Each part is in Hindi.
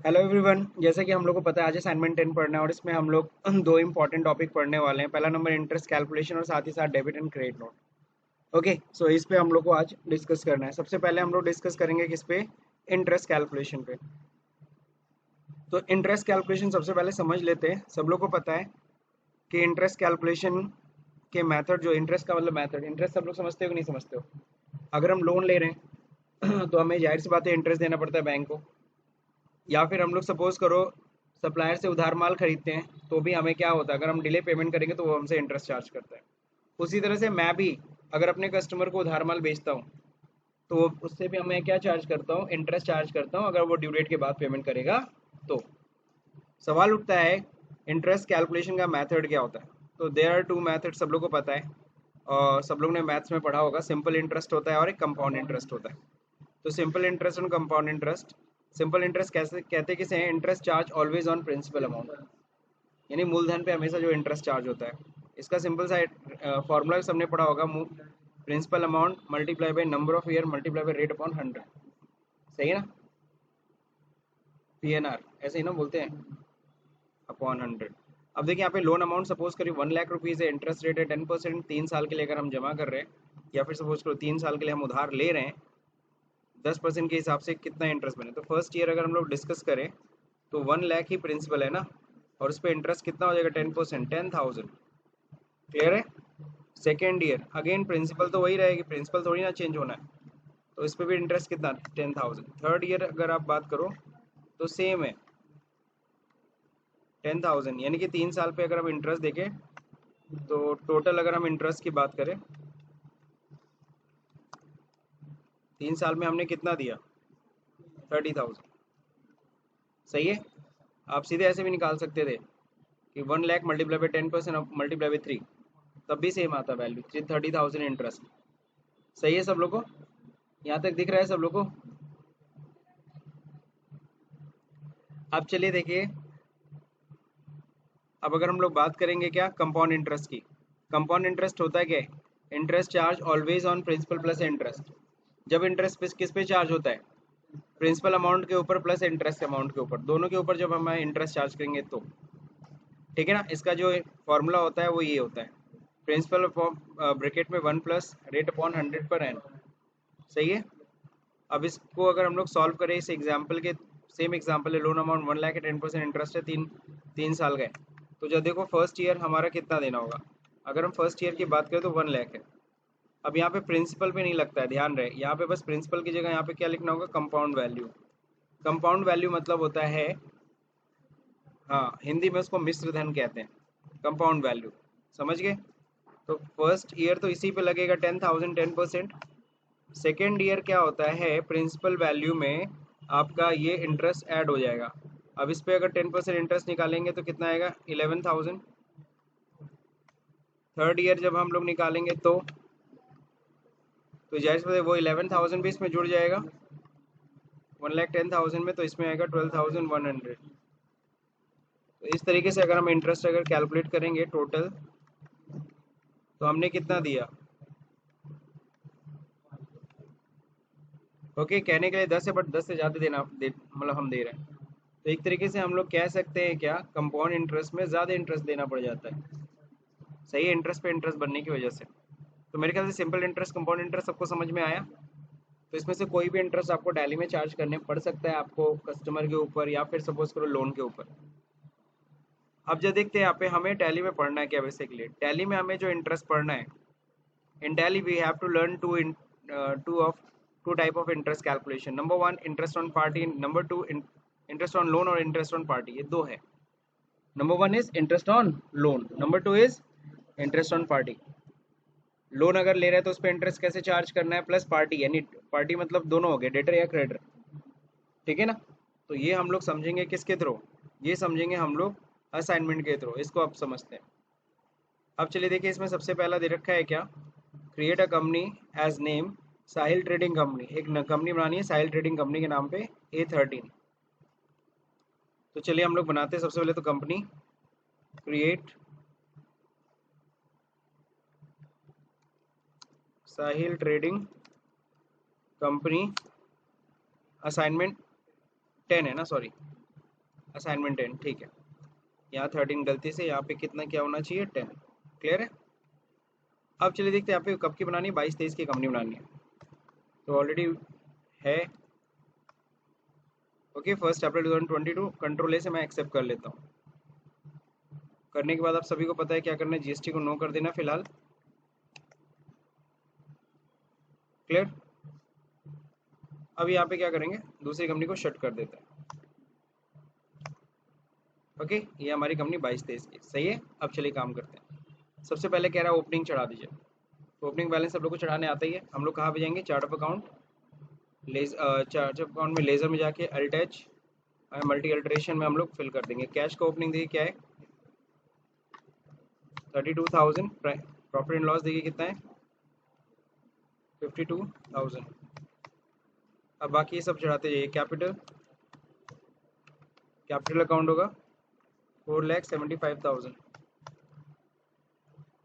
हेलो एवरीवन, जैसे कि हम लोग को पता है आज असाइनमेंट 10 पढ़ना है और इसमें हम लोग दो इंपॉर्टेंट टॉपिक पढ़ने वाले हैं। पहला नंबर इंटरेस्ट कैलकुलेशन और साथ ही साथ debit and credit note. Okay, so इस पे हम लोग को आज डिस्कस करना है। सबसे पहले हम लोग डिस्कस करेंगे किस पे? इंटरेस्ट कैलकुलेशन पे। तो इंटरेस्ट कैलकुलेशन सबसे पहले समझ लेते हैं। सब लोग को पता है कि इंटरेस्ट कैलकुलेशन के मेथड, जो इंटरेस्ट का मतलब मेथड, इंटरेस्ट सब लोग समझते हो कि नहीं समझते हो? अगर हम लोन ले रहे हैं तो हमें जाहिर सी बात है इंटरेस्ट देना पड़ता है बैंक को। या फिर हम लोग सपोज करो सप्लायर से उधार माल खरीदते हैं तो भी हमें क्या होता है, अगर हम डिले पेमेंट करेंगे तो वो हमसे इंटरेस्ट चार्ज करता है। उसी तरह से मैं भी अगर अपने कस्टमर को उधार माल बेचता हूँ तो उससे भी मैं क्या चार्ज करता हूँ, इंटरेस्ट चार्ज करता हूँ, अगर वो ड्यू डेट के बाद पेमेंट करेगा तो। सवाल उठता है इंटरेस्ट कैलकुलेशन का मेथड क्या होता है। तो देयर आर टू मेथड, सब लोग को पता है और सब लोग ने मैथ्स में पढ़ा होगा। सिंपल इंटरेस्ट होता है और एक कंपाउंड इंटरेस्ट होता है। तो सिंपल इंटरेस्ट और कंपाउंड इंटरेस्ट। सिंपल इंटरेस्ट कैसे कहते किसे हैं? Interest charge always on principal amount, यानी मूलधन पे हमेशा जो इंटरेस्ट चार्ज होता है। इसका सिंपल सा फॉर्मूला सबने पढ़ा होगा, principal amount multiply by number of year multiply by rate upon 100। सही है ना? पीएनआर ऐसे ही ना बोलते हैं, अपॉन 100। अब देखिए यहाँ पे लोन अमाउंट सपोज करिए 1 लाख रुपीज़ है, इंटरेस्ट रेट है 10%। 3 साल के लिए अगर हम जमा कर रहे हैं या फिर सपोज करो 3 साल के लिए हम उधार ले रहे हैं, 10% के हिसाब से कितना इंटरेस्ट बने। तो फर्स्ट ईयर अगर हम लोग डिस्कस करें तो 1 लाख ही प्रिंसिपल है ना, और उस पर इंटरेस्ट कितना हो जाएगा? 10%, 10,000। क्लियर है? सेकेंड ईयर अगेन प्रिंसिपल तो वही रहेगी, प्रिंसिपल थोड़ी ना चेंज होना है, तो इस पर भी इंटरेस्ट कितना? 10,000। थर्ड ईयर अगर आप बात करो तो सेम है, 10,000। यानी कि 3 साल पे अगर हम इंटरेस्ट देखें तो टोटल अगर हम इंटरेस्ट की बात करें, 3 साल में हमने कितना दिया? 30,000। सही है? आप सीधे ऐसे भी निकाल सकते थे कि 1 lakh multiply by 10% multiply by 3, तब भी सेम आता वैल्यू, 30,000 इंटरेस्ट। सही है सब लोग को? यहाँ तक दिख रहा है सब लोग को? अब चलिए देखिए, अब अगर हम लोग बात करेंगे क्या कंपाउंड इंटरेस्ट की। कंपाउंड इंटरेस्ट होता है क्या? Interest charge always on principal plus interest. जब इंटरेस्ट किस पे चार्ज होता है? प्रिंसिपल अमाउंट के ऊपर प्लस इंटरेस्ट अमाउंट के ऊपर, दोनों के ऊपर जब हम इंटरेस्ट चार्ज करेंगे तो। ठीक है ना? इसका जो फॉर्मूला होता है वो ये होता है, प्रिंसिपल ब्रैकेट में 1 + रेट अपॉन 100 पर एन। सही है? अब इसको अगर हम लोग सॉल्व करें इस एग्जाम्पल के, सेम एग्जाम्पल है, लोन अमाउंट 1 लाख है, 10% इंटरेस्ट है, तीन तीन साल का है। तो जब देखो फर्स्ट ईयर हमारा कितना देना होगा, अगर हम फर्स्ट ईयर की बात करें तो 1 लाख है। अब यहाँ पे प्रिंसिपल पे नहीं लगता है, ध्यान रहे, यहाँ पे बस प्रिंसिपल की जगह यहाँ पे क्या लिखना होगा? Compound value. कंपाउंड वैल्यू मतलब होता है, हाँ हिंदी में उसको मिश्र धन कहते हैं, कंपाउंड वैल्यू। समझ गए? तो फर्स्ट ईयर तो इसी पे लगेगा 10,000, 10%। सेकेंड ईयर क्या होता है, प्रिंसिपल वैल्यू में आपका ये इंटरेस्ट ऐड हो जाएगा। अब इस पे अगर 10% इंटरेस्ट निकालेंगे तो कितना आएगा? 11,000। थर्ड ईयर जब हम लोग निकालेंगे तो जाहिर सी बात है वो 11,000 भी इसमें जुड़ जाएगा, 1,10,000 में, तो इसमें आएगा 12,100। तो इस तरीके से अगर हम इंटरेस्ट अगर कैलकुलेट करेंगे टोटल, तो हमने कितना दिया? ओके, कहने के लिए 10 है बट 10 से ज़्यादा मतलब हम दे रहे हैं। तो एक तरीके से हम लोग कह सकते हैं क्या, कंपाउंड इंटरेस्ट में ज़्यादा इंटरेस्ट देना पड़ जाता है। सही है? इंटरेस्ट पे इंटरेस्ट बनने की वजह से। तो मेरे ख्याल से सिंपल इंटरेस्ट कंपाउंड इंटरेस्ट सबको समझ में आया। तो इसमें से कोई भी इंटरेस्ट आपको डेली में चार्ज करने पड़ सकता है, आपको कस्टमर के ऊपर या फिर सपोज करो लोन के ऊपर। अब जो देखते हैं यहाँ पे हमें टैली में पढ़ना है क्या। बेसिकली टैली में हमें जो इंटरेस्ट पढ़ना है, in tally we have to learn two type of interest calculation. Number one, interest on party. Number two, interest on loan और interest on party, ये दो है। Number one is interest on loan, number two is interest on party. Loan अगर ले रहे हैं तो उस पर इंटरेस्ट कैसे चार्ज करना है, प्लस पार्टी, यानी पार्टी मतलब दोनों हो गए, डेटर या क्रेडिटर। ठीक है ना? तो ये हम लोग समझेंगे किसके थ्रू? ये समझेंगे हम लोग असाइनमेंट के थ्रू। इसको आप समझते हैं। अब चलिए देखिए, इसमें सबसे पहला दे रखा है क्या, create a company as name Sahil trading company. एक कंपनी बनानी है साहिल ट्रेडिंग कंपनी के नाम पे, A13। तो चलिए हम लोग बनाते हैं। सबसे पहले तो कंपनी क्रिएट साहिल ट्रेडिंग कंपनी, असाइनमेंट 10 है ना, सॉरी, असाइनमेंट 10, ठीक है। यहाँ 13 गलती से, यहाँ पे कितना क्या होना चाहिए, 10। क्लियर है। अब चलिए देखते हैं यहाँ पे कब की बनानी है, 22-23 की कंपनी बनानी है, तो ऑलरेडी है। ओके, 1 अप्रैल 2022, कंट्रोल ए से मैं एक्सेप्ट कर लेता हूँ। करने के बाद आप सभी को पता है क्या करना है, जीएसटी को नो कर देना फिलहाल। क्लियर। अब यहाँ पे क्या करेंगे, दूसरी कंपनी को शट कर देते हैं। ओके, ये हमारी कंपनी 22-23 की सही है। अब चलिए काम करते हैं। सबसे पहले कह रहा है ओपनिंग चढ़ा दीजिए, तो ओपनिंग बैलेंस सब लोग को चढ़ाने आता ही है। हम लोग कहाँ पे जाएंगे, chart of account, chart of account में लेजर में जाके अल्टैच मल्टी अल्ट्रेशन में हम लोग फिल कर देंगे। कैश का ओपनिंग देखिए क्या है, 32,000। प्रॉफिट एंड लॉस देखिए कितना है, 52,000। अब बाकी ये सब चढ़ाते जाइए। कैपिटल, कैपिटल अकाउंट होगा 4,75,000।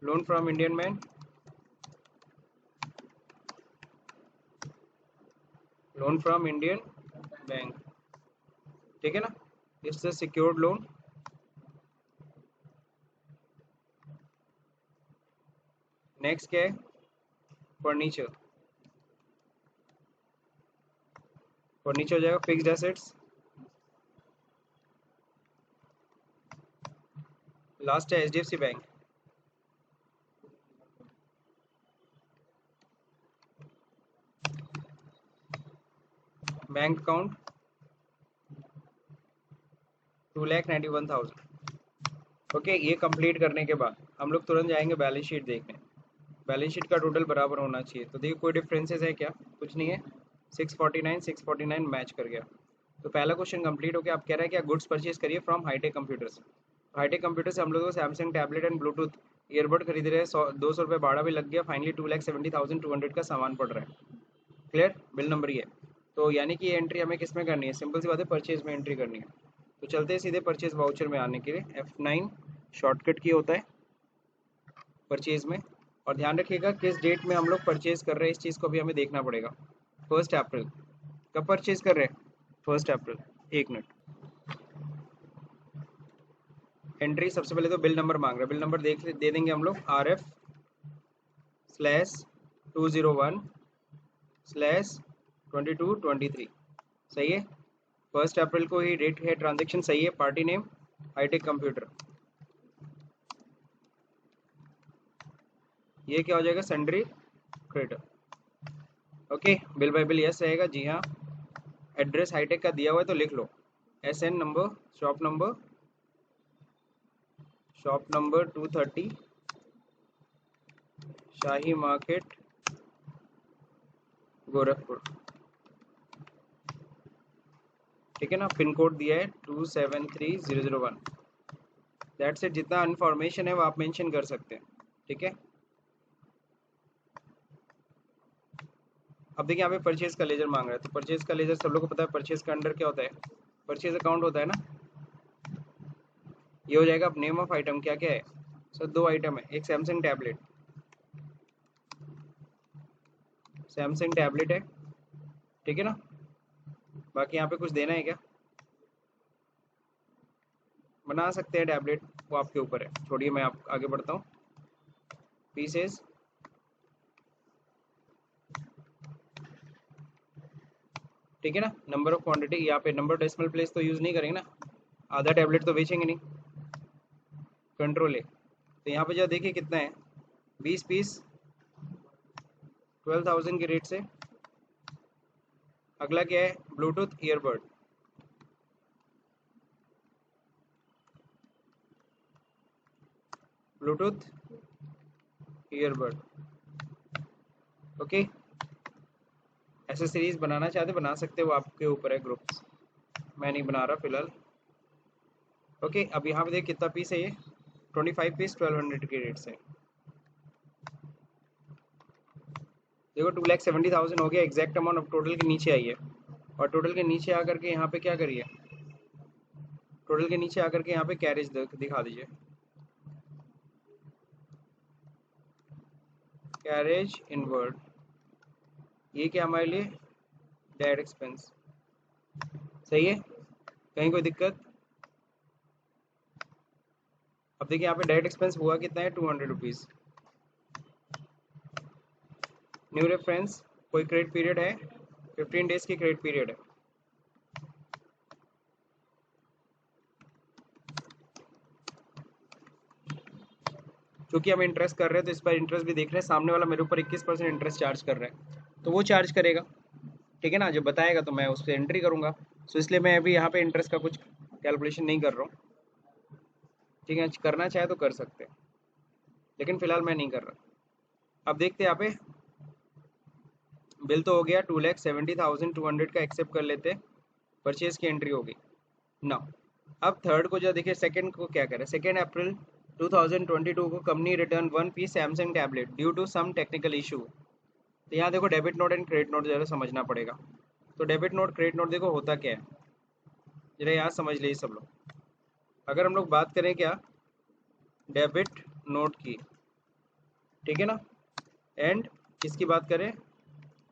Loan from Indian bank, loan from Indian bank, ठीक है ना, इससे सिक्योर्ड लोन। नेक्स्ट क्या है, फर्नीचर, फर्नीचर हो जाएगा। फिक्स्ड एसेट्स, लास्ट है HDFC bank. Bank account 2,91,000। Okay, ये कंप्लीट करने के बाद हम लोग तुरंत जाएंगे बैलेंस शीट देखने। बैलेंस शीट का टोटल बराबर होना चाहिए, तो देखिए कोई डिफरेंसेस है क्या, कुछ नहीं है। 649 मैच कर गया। तो पहला क्वेश्चन कंप्लीट हो गया। आप कह रहे हैं क्या, गुड्स परचेज करिए from Hitech computers. Hitech computer से हम लोग Samsung tablet and Bluetooth earbud खरीद रहे हैं। 200 रुपये भाड़ा भी लग गया। फाइनली 2,70,200 का सामान पड़ रहा है। क्लियर, बिल नंबर ये है। तो यानी कि ये एंट्री हमें किस में करनी है, सिंपल सी बात है, परचेज में एंट्री करनी है। तो चलते हैं सीधे परचेज वाउचर में आने के लिए। F9 शॉर्टकट की होता है परचेज में। और ध्यान रखिएगा किस डेट में हम लोग परचेज कर रहे हैं, इस चीज़ को भी हमें देखना पड़ेगा। 1 अप्रैल। कब परचेज कर रहे हैं, 1 अप्रैल। एक मिनट, एंट्री सबसे पहले तो बिल नंबर मांग रहा है। बिल नंबर दे देंगे हम लोग, RF/201/2223। सही है। 1 अप्रैल को ही डेट है, ट्रांजेक्शन सही है। Party name hi tech computer. ये क्या हो जाएगा, sundry creditor. Okay, bill bye bill yes रहेगा, जी हाँ। एड्रेस हाईटेक का दिया हुआ है तो लिख लो। SN नंबर, शॉप नंबर 230 शाही मार्केट, गोरखपुर। ठीक है ना। पिन कोड दिया है 273001। That's it. जितना इन्फॉर्मेशन है वो आप मेंशन कर सकते हैं। ठीक है। अब देखिए यहाँ पे परचेज का लेजर मांग रहा है, तो परचेज का लेजर सब लोग को पता है परचेज का अंडर क्या होता है, परचेज अकाउंट होता है ना। ये हो जाएगा। अब नेम ऑफ आइटम क्या क्या है सर, 2 आइटम है। एक सैमसंग टैबलेट है, ठीक है ना। बाकी यहाँ पे कुछ देना है क्या, बना सकते हैं टैबलेट, वो आपके ऊपर है। छोड़िए, मैं आप आगे बढ़ता हूँ। पीसेस, ठीक है ना। नंबर ऑफ क्वांटिटी, यहाँ पे नंबर डेसिमल प्लेस तो यूज़ नहीं करेंगे ना, आधा टैबलेट तो बेचेंगे नहीं। कंट्रोल है, तो यहाँ पे जो देखिए कितना है, 20 पीस 12,000 के रेट से। अगला क्या है, Bluetooth earbud, Bluetooth earbud. Okay, accessories बनाना चाहते बना सकते हो, वो आपके ऊपर है, ग्रुप्स। मैं नहीं बना रहा फिलहाल। ओके, अब यहाँ पे देख कितना पीस है ये, 25 पीस 1200 के रेट से। देखो 2,70,000 हो गया एग्जैक्ट अमाउंट। अब टोटल के नीचे आई है, और टोटल के नीचे आकर के यहाँ पे क्या करिए, टोटल के नीचे आकर के यहाँ पे कैरेज दिखा दीजिए। कैरेज इनवर्ड, ये क्या हमारे लिए, डायरेक्ट एक्सपेंस। सही है, कहीं कोई दिक्कत। अब देखिए यहाँ पे डायरेक्ट एक्सपेंस हुआ कितना है, 200 रुपीज़। न्यू रेफरेंस, कोई क्रेडिट पीरियड है, 15 डेज की क्रेडिट पीरियड है। क्योंकि हम इंटरेस्ट कर रहे हैं तो इस पर इंटरेस्ट भी देख रहे हैं, सामने वाला मेरे ऊपर 21% इंटरेस्ट चार्ज कर रहा है तो वो चार्ज करेगा, ठीक है ना। जब बताएगा तो मैं उस पर एंट्री करूँगा। सो इसलिए मैं अभी यहाँ पे इंटरेस्ट का कुछ कैलकुलेशन नहीं कर रहा हूँ, ठीक है। करना चाहे तो कर सकते हैं, लेकिन फिलहाल मैं नहीं कर रहा। अब देखते हैं यहाँ पे बिल तो हो गया, 2,70,200 का एक्सेप्ट कर लेते, परचेज की एंट्री होगी ना। अब थर्ड को जो देखिए, सेकंड को क्या करें, 2 अप्रैल 2022 को company return 1 piece Samsung tablet due to some technical issue. तो यहाँ देखो debit note and credit note ज़रा समझना पड़ेगा। तो डेबिट नोट क्रेडिट नोट देखो होता क्या है, जरा यहाँ समझ लीजिए सब लोग। अगर हम लोग बात करें क्या, डेबिट नोट की, ठीक है ना, एंड किसकी बात करें,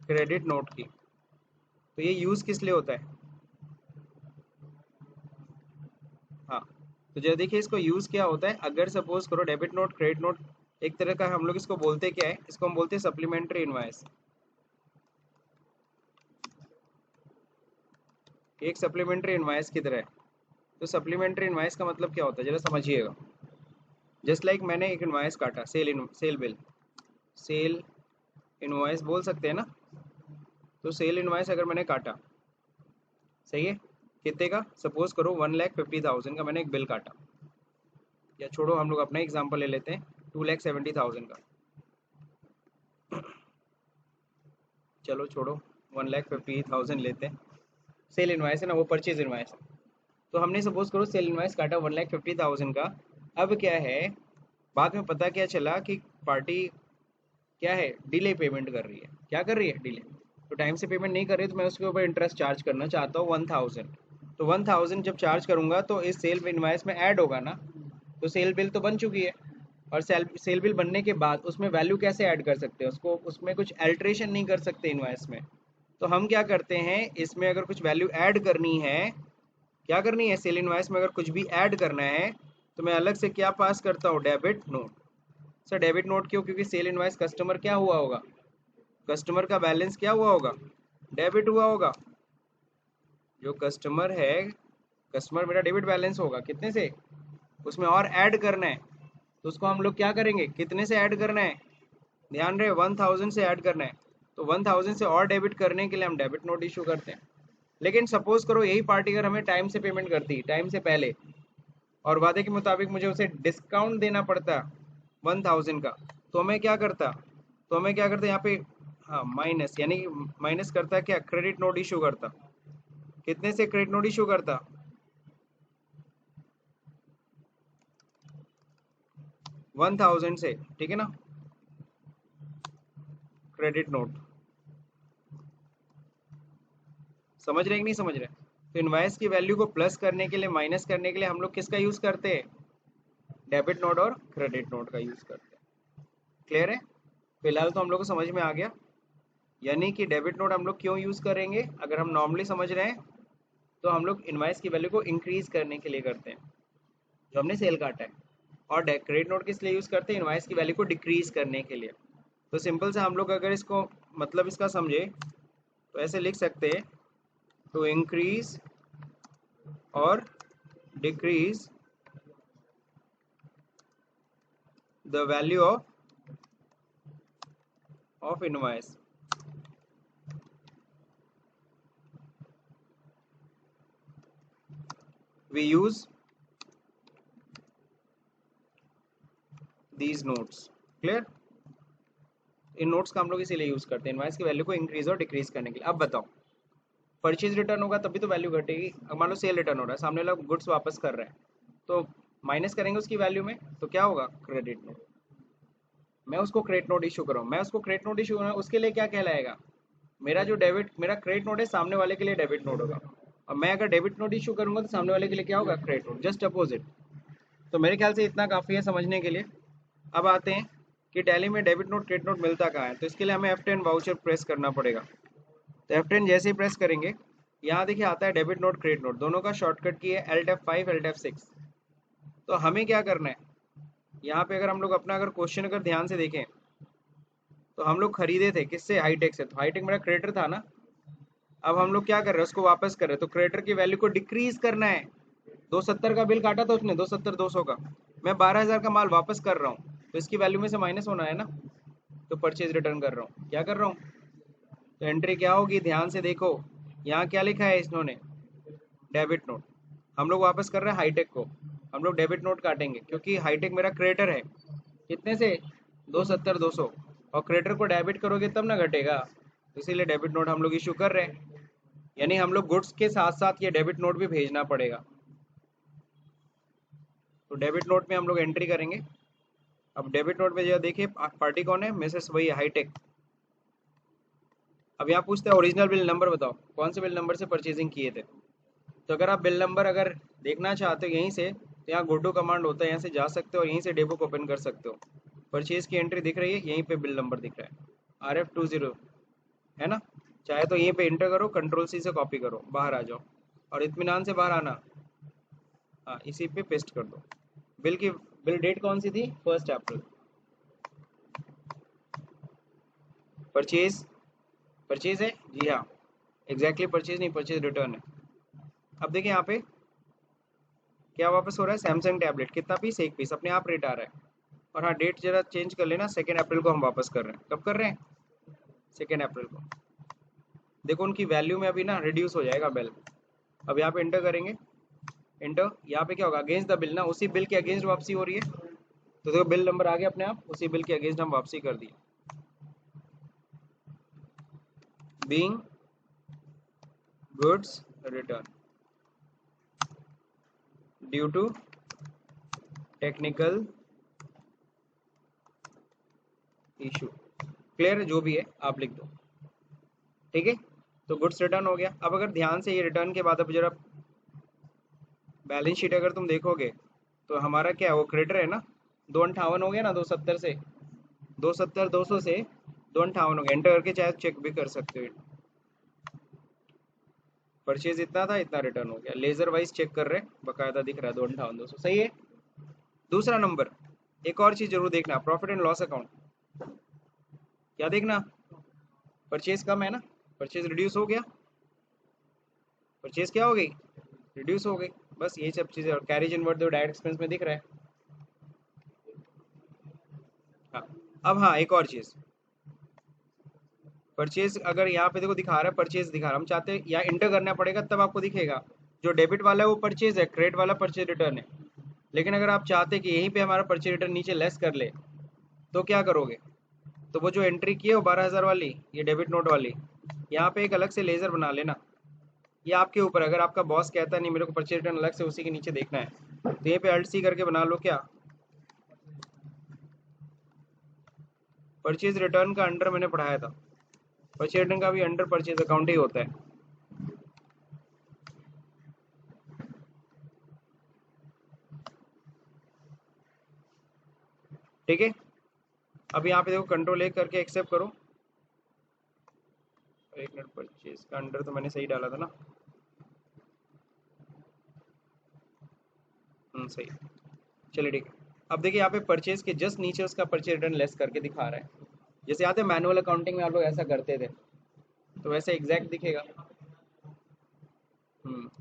क्रेडिट नोट की, तो ये यूज़ किस लिए होता है। हाँ, तो जरा देखिए इसको यूज़ क्या होता है। अगर सपोज करो डेबिट नोट क्रेडिट नोट एक तरह का, हम लोग इसको बोलते क्या है, इसको हम बोलते हैं सप्लीमेंट्री इनवॉइस। एक सप्लीमेंट्री इनवॉइस की तरह है। तो सप्लीमेंट्री इनवॉइस का मतलब क्या होता है, जरा समझिएगा। जस्ट लाइक मैंने एक इनवॉइस काटा, सेल बिल, सेल इनवॉइस बोल सकते हैं ना। तो सेल इनवॉइस अगर मैंने काटा, सही है, कितने का, सपोज करो 1,50,000 का मैंने एक बिल काटा, या छोड़ो हम लोग अपना एग्जांपल ले लेते हैं, 2,70,000 का। चलो छोड़ो, 1,50,000 लेते हैं। सेल इनवॉइस है ना, वो परचेज इनवॉइस है। तो हमने सपोज करो सेल इनवॉइस काटा 1,50,000 का। अब क्या है, बाद में पता क्या चला कि पार्टी क्या है, डिले पेमेंट कर रही है। क्या कर रही है, डिले। तो टाइम से पेमेंट नहीं कर रही, तो मैं उसके ऊपर इंटरेस्ट चार्ज करना चाहता हूँ 1,000। तो 1,000 जब चार्ज करूंगा तो इस सेल इनवॉइस में ऐड होगा ना। तो सेल बिल तो बन चुकी है, और सेल बिल बनने के बाद उसमें वैल्यू कैसे ऐड कर सकते हैं उसको, उसमें कुछ अल्ट्रेशन नहीं कर सकते इनवॉइस में। तो हम क्या करते हैं, इसमें अगर कुछ वैल्यू ऐड करनी है, क्या करनी है, सेल इनवॉइस में अगर कुछ भी ऐड करना है, तो मैं अलग से क्या पास करता हूँ, debit note. Sir debit note क्यों, क्योंकि सेल इनवॉइस कस्टमर क्या हुआ होगा, कस्टमर का बैलेंस क्या हुआ होगा, डेबिट हुआ होगा। जो कस्टमर है, कस्टमर मेरा डेबिट बैलेंस होगा, कितने से, उसमें और ऐड करना है। तो उसको हम लोग क्या करेंगे, कितने से ऐड करना है, ध्यान रहे 1,000 से ऐड करना है। तो 1,000 से और डेबिट करने के लिए हम डेबिट नोट इशू करते हैं। लेकिन सपोज करो यही पार्टी अगर हमें टाइम से पेमेंट करती, टाइम से पहले, और वादे के मुताबिक मुझे उसे डिस्काउंट देना पड़ता 1,000 का, तो मैं क्या करता, यहाँ पे, हाँ माइनस, यानी माइनस करता क्या, क्रेडिट नोट इशू करता। कितने से क्रेडिट नोट इशू करता, 1,000 से, ठीक है ना, क्रेडिट नोट। समझ रहे कि नहीं समझ रहे। तो इनवाइस की वैल्यू को प्लस करने के लिए, माइनस करने के लिए हम लोग किसका यूज करते हैं, डेबिट नोट और क्रेडिट नोट का यूज करते हैं। क्लियर है, फिलहाल तो हम लोग को समझ में आ गया। यानी कि डेबिट नोट हम लोग क्यों यूज करेंगे, अगर हम नॉर्मली समझ रहे हैं तो हम लोग इनवाइस की वैल्यू को इंक्रीज करने के लिए करते हैं, जो हमने सेल काटा है। और क्रेडिट नोट किस लिए यूज करते हैं, इनवाइस की वैल्यू को डिक्रीज करने के लिए। तो सिंपल से हम लोग अगर इसको मतलब इसका समझे तो ऐसे लिख सकते हैं, टू इंक्रीज और decrease the value of invoice, we use these notes. Clear, इन नोट्स का हम लोग इसीलिए यूज करते हैं इनवाइस की वैल्यू को इंक्रीज और डिक्रीज करने के लिए। अब बताओ, परचेज रिटर्न होगा तभी तो वैल्यू घटेगी। अब मान लो सेल रिटर्न हो रहा है, सामने वाला गुड्स वापस कर रहा है, तो माइनस करेंगे उसकी वैल्यू में, तो क्या होगा, क्रेडिट नोट। मैं उसको क्रेडिट नोट इशू करूँ, मैं उसको क्रेडिट नोट इशू करूँ, उसके लिए क्या कहलाएगा, मेरा जो डेबिट, मेरा क्रेडिट नोट है, सामने वाले के लिए डेबिट नोट होगा। और मैं अगर डेबिट नोट इशू करूंगा तो सामने वाले के लिए क्या होगा, क्रेडिट नोट, जस्ट अपोजिट। तो मेरे ख्याल से इतना काफ़ी है समझने के लिए। अब आते हैं कि टैली में डेबिट नोट क्रेडिट नोट मिलता कहाँ है। तो इसके लिए हमें F10 वाउचर प्रेस करना पड़ेगा। तो F10 जैसे ही प्रेस करेंगे, यहाँ देखिए आता है डेबिट नोट क्रेडिट नोट, दोनों का शॉर्टकट की है Alt F5 Alt F6। तो हमें क्या करना है, यहाँ पे अगर हम लोग अपना अगर क्वेश्चन अगर ध्यान से देखें तो हम लोग खरीदे थे किससे, हाईटेक से। तो हाईटेक मेरा क्रेडिटर था ना। अब हम लोग क्या कर रहे हैं, उसको वापस कर रहे हैं। तो क्रेडिटर की वैल्यू को डिक्रीज करना है। 270 का बिल काटा था उसने, 270 200 का। मैं 12,000 का माल वापस कर रहा हूँ, तो इसकी वैल्यू में से माइनस होना है ना। तो परचेज रिटर्न कर रहा हूँ, क्या कर रहा हूँ। तो एंट्री क्या होगी, ध्यान से देखो। यहाँ क्या लिखा है इन्होंने, डेबिट नोट। हम लोग वापस कर रहे हैं हाईटेक को, हम लोग डेबिट नोट काटेंगे क्योंकि हाईटेक मेरा क्रेडिटर है। कितने से, 270 200। और क्रेडिटर को डेबिट करोगे तब ना घटेगा, तो इसीलिए डेबिट नोट हम लोग इशू कर रहे हैं। यानी हम लोग गुड्स के साथ साथ ये डेबिट नोट भी भेजना पड़ेगा। तो डेबिट नोट में हम लोग एंट्री करेंगे। अब डेबिट नोट में जो देखिए पार्टी कौन है, मिसेस वही हाईटेक। अब यहाँ पूछते हैं ओरिजिनल बिल नंबर बताओ, कौन से बिल नंबर से परचेजिंग किए थे। तो अगर आप बिल नंबर अगर देखना चाहते हो यहीं से, तो यहाँ गो टू कमांड होता है, यहाँ से जा सकते हो और यहीं से डे बुक ओपन कर सकते हो। परचेज की एंट्री दिख रही है, यहीं पे बिल नंबर दिख रहा है RF20, है ना। चाहे तो यहीं पे इंटर करो, कंट्रोल C से कॉपी करो, बाहर आ जाओ और इत्मीनान से बाहर आना। हाँ, इसी पे पेस्ट कर दो। बिल डेट कौन सी थी, 1 अप्रैल। परचेज, परचेज है जी हाँ, एग्जैक्टली परचेज नहीं, परचेज रिटर्न है। अब देखिए यहाँ पे क्या वापस हो रहा है, सैमसंग टैबलेट। कितना पीस, 1 पीस, अपने आप रेट आ रहा है। और हाँ, डेट जरा चेंज कर लेना, 2 अप्रैल को हम वापस कर रहे हैं। कब कर रहे हैं, 2 अप्रैल को। देखो उनकी वैल्यू में अभी ना रिड्यूस हो जाएगा बिल। अब यहाँ पे इंटर करेंगे, इंटर। यहाँ पे क्या होगा, अगेंस्ट द बिल ना, उसी बिल के अगेंस्ट वापसी हो रही है। तो देखो बिल नंबर आ गया अपने आप, उसी बिल के अगेंस्ट हम वापसी कर दिए। Being goods return due to technical issue, clear है, जो भी है आप लिख दो, ठीक है। तो गुड्स रिटर्न हो गया। अब अगर ध्यान से ये रिटर्न के बाद अब जरा बैलेंस शीट अगर तुम देखोगे तो हमारा क्या है, वो क्रेडिटर है ना। 258 हो गया ना, 270 से, 270 200 से 258 हो गया। एंटर करके चाहे चेक भी कर सकते हो। परचेज इतना था, इतना रिटर्न हो गया। लेजर वाइज चेक कर रहे हैं, बकायदा दिख रहा है 258 200, सही है। दूसरा नंबर, एक और चीज जरूर देखना, प्रॉफिट एंड लॉस अकाउंट। क्या देखना, परचेज कम है ना, परचेज रिड्यूस हो गया। परचेज क्या हो गई, रिड्यूस हो गई। बस यही सब चीज़ें। और कैरेज इनवर्ड जो डायरेक्ट एक्सपेंस में दिख रहा है। हाँ, अब हाँ एक और चीज़, परचेज अगर यहाँ पे देखो दिखा रहा है, परचेज दिखा रहा है, हम चाहते हैं यहाँ इंटर करना पड़ेगा तब आपको दिखेगा। जो डेबिट वाला है वो परचेज है, क्रेडिट वाला परचेज रिटर्न है। लेकिन अगर आप चाहते हैं कि यहीं पे हमारा परचेज रिटर्न नीचे लेस कर ले, तो क्या करोगे, तो वो जो एंट्री की है वो 12,000 वाली, ये डेबिट नोट वाली, यहाँ पे एक अलग से लेजर बना लेना। ये आपके ऊपर, अगर आपका बॉस कहता नहीं मेरे को परचेज रिटर्न अलग से उसी के नीचे देखना है, तो यहीं पे Alt+C करके बना लो। क्या, परचेज रिटर्न का अंडर मैंने पढ़ाया था, परचेज रिटर्न का भी अंडर परचेज अकाउंट ही होता है। ठीक है। अब यहाँ पे देखो कंट्रोल A करके एक्सेप्ट करो। एक मिनट, परचेज का अंडर तो मैंने सही डाला था ना। सही, चलिए ठीक है। अब देखिए यहाँ पे परचेज के जस्ट नीचे उसका परचेज रिटर्न लेस करके दिखा रहा है। जैसे याद है मैनुअल अकाउंटिंग में आप लोग ऐसा करते थे, तो वैसे एग्जैक्ट दिखेगा।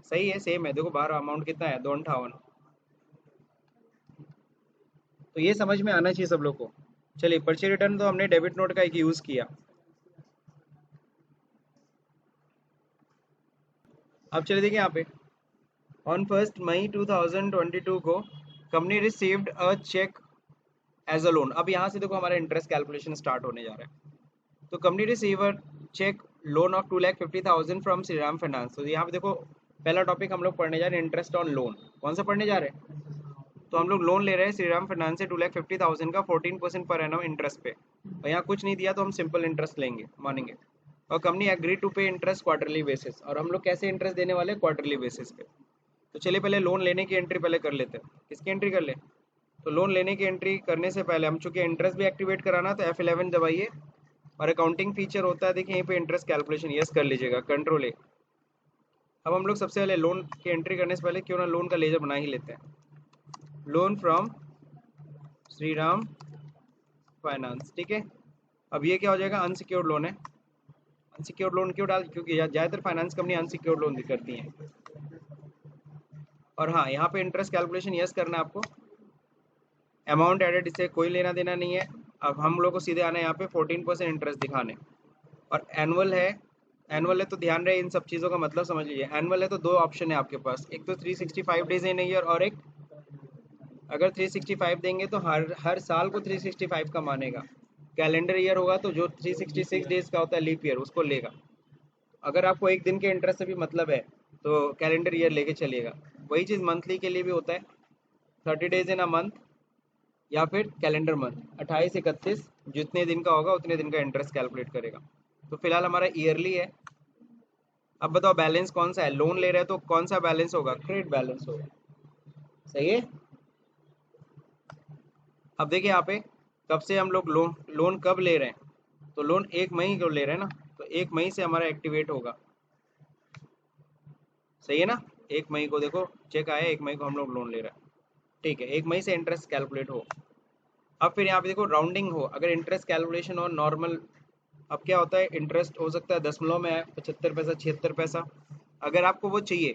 सही है, सेम है। देखो बाहर अमाउंट कितना है, 258। तो ये समझ में आना चाहिए सब लोग को। चलिए, परचेज रिटर्न तो हमने डेबिट नोट का एक यूज़ किया। अब चलिए देखिए यहाँ पे, ऑन 1 मई 2022 को company received a cheque as a loan. अब यहाँ से देखो हमारा इंटरेस्ट कैलकुलेशन स्टार्ट होने जा रहा है। तो company receive a cheque loan of 2,50,000 from Shriram finance. तो यहाँ पे देखो पहला टॉपिक हम लोग पढ़ने जा रहे हैं, इंटरेस्ट ऑन लोन। कौन सा पढ़ने जा रहे हैं, तो हम लोग लोन ले रहे हैं श्रीराम फाइनेंस से 2,50,000 का 14% पर एनम इंटरेस्ट पे। और यहाँ कुछ नहीं दिया तो हम सिंपल इंटरेस्ट लेंगे, मानेंगे। और कंपनी एग्री टू पे इंटरेस्ट क्वार्टरली बेसिस। और हम लोग कैसे इंटरेस्ट देने वाले, क्वार्टरली बेसिस पे। तो चलिए पहले लोन लेने की एंट्री पहले कर लेते हैं। किसकी एंट्री कर ले, तो लोन लेने की एंट्री करने से पहले हम चूंकि इंटरेस्ट भी एक्टिवेट कराना, तो F11 दबाइए। और अकाउंटिंग फीचर होता है देखिए यहीं पे, इंटरेस्ट कैलकुलेशन, यस कर लीजिएगा, कंट्रोल A। अब हम लोग सबसे पहले लोन की एंट्री करने से पहले क्यों ना लोन का लेजर बना ही लेते हैं। लोन फ्रॉम श्रीराम फाइनेंस, ठीक है। अब ये क्या हो जाएगा, अनसिक्योर्ड लोन है। अनसिक्योर्ड लोन क्यों डाल, क्योंकि ज़्यादातर फाइनेंस कंपनी अनसिक्योर्ड लोन भी करती हैं। और हाँ, यहाँ पे इंटरेस्ट कैलकुलेशन यस करना है आपको। अमाउंट एडेड, इससे कोई लेना देना नहीं है। अब हम लोग को सीधे आना है यहाँ पे 14% इंटरेस्ट दिखाने। और एनुअल है, एनुअल है तो ध्यान रहे इन सब चीज़ों का मतलब समझ लीजिए। एनुअल है तो दो ऑप्शन है आपके पास, एक तो 365 डेज इन ईयर, और एक अगर 365 देंगे तो हर हर साल को 365 का मानेगा। कैलेंडर ईयर होगा तो जो 366 डेज का होता है लीप ईयर उसको लेगा। अगर आपको एक दिन के इंटरेस्ट से भी मतलब है तो कैलेंडर ईयर लेके चलिएगा। वही चीज़ मंथली के लिए भी होता है, 30 डेज इन अ मंथ या फिर कैलेंडर मंथ, 28 31 जितने दिन का होगा उतने दिन का इंटरेस्ट कैलकुलेट करेगा। तो फिलहाल हमारा ईयरली है। अब बताओ बैलेंस कौन सा है, लोन ले रहे हैं तो कौन सा बैलेंस होगा, क्रेडिट बैलेंस होगा, सही है। अब देखिए यहाँ पे कब से हम लोग लोन लोन कब ले रहे हैं, तो लोन 1 मई को ले रहे हैं ना, तो 1 मई से हमारा एक्टिवेट होगा, सही है ना। 1 मई को देखो चेक आया, 1 मई को हम लोग लोन ले रहे हैं, ठीक है। 1 मई से इंटरेस्ट कैलकुलेट हो। अब फिर यहाँ पे देखो राउंडिंग हो, अगर इंटरेस्ट कैलकुलेशन हो नॉर्मल, अब क्या होता है इंटरेस्ट हो सकता है दशमलव में है, 75 पैसा 76 पैसा। अगर आपको वो चाहिए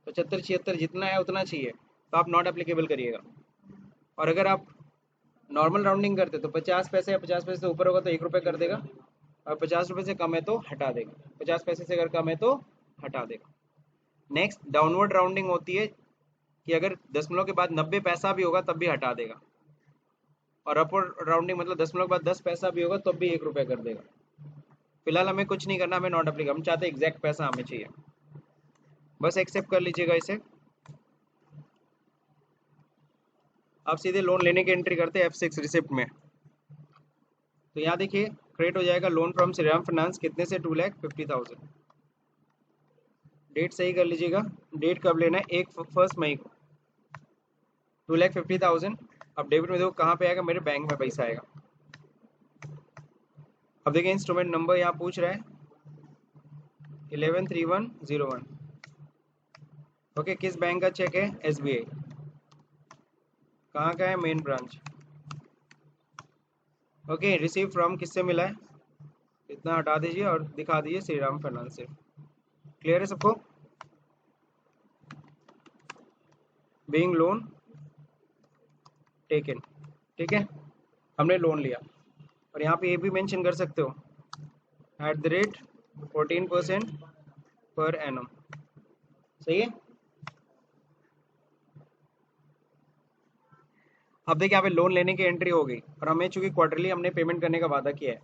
75 76 जितना है उतना चाहिए तो आप नॉट एप्लीकेबल करिएगा। और अगर आप नॉर्मल राउंडिंग करते तो 50 पैसे या 50 पैसे से ऊपर होगा तो 1 रुपये कर देगा, और 50 रुपये से कम है तो हटा देगा, 50 पैसे से अगर कम है तो हटा देगा। नेक्स्ट डाउनवर्ड राउंडिंग होती है कि अगर दशमलव के बाद 90 पैसा भी होगा तब भी हटा देगा। और अपवर्ड राउंडिंग मतलब दशमलव के बाद 10 पैसा भी होगा तब भी 1 रुपये कर देगा। फिलहाल हमें कुछ नहीं करना, हमें नॉट एप्लीकेबल, हम चाहते एग्जैक्ट पैसा हमें चाहिए, बस एक्सेप्ट कर लीजिएगा इसे। आप सीधे लोन लेने की एंट्री करते हैं F6 रिसिप्ट में। तो यहाँ देखिए क्रेडिट हो जाएगा लोन फ्रॉम श्रीराम फाइनेंस, कितने से 2,50,000। डेट सही कर लीजिएगा, डेट कब लेना है, 1 मई को 2,50,000। अब डेबिट में देखो कहाँ पे आएगा, मेरे बैंक में पैसा आएगा। अब देखिए इंस्ट्रूमेंट नंबर यहाँ पूछ रहा है 113101। ओके, किस बैंक का चेक है, SBI। कहाँ का है, main branch. Okay, receive from किससे मिला है, इतना हटा दीजिए और दिखा दीजिए श्रीराम फाइनेंस से। क्लियर है सबको। बीइंग लोन टेकन, ठीक है, हमने लोन लिया। और यहाँ पे ये भी मेंशन कर सकते हो @14% पर एनम, सही है। अब देखिए यहाँ पे लोन लेने की एंट्री हो गई, और हमें चूंकि क्वार्टरली हमने पेमेंट करने का वादा किया है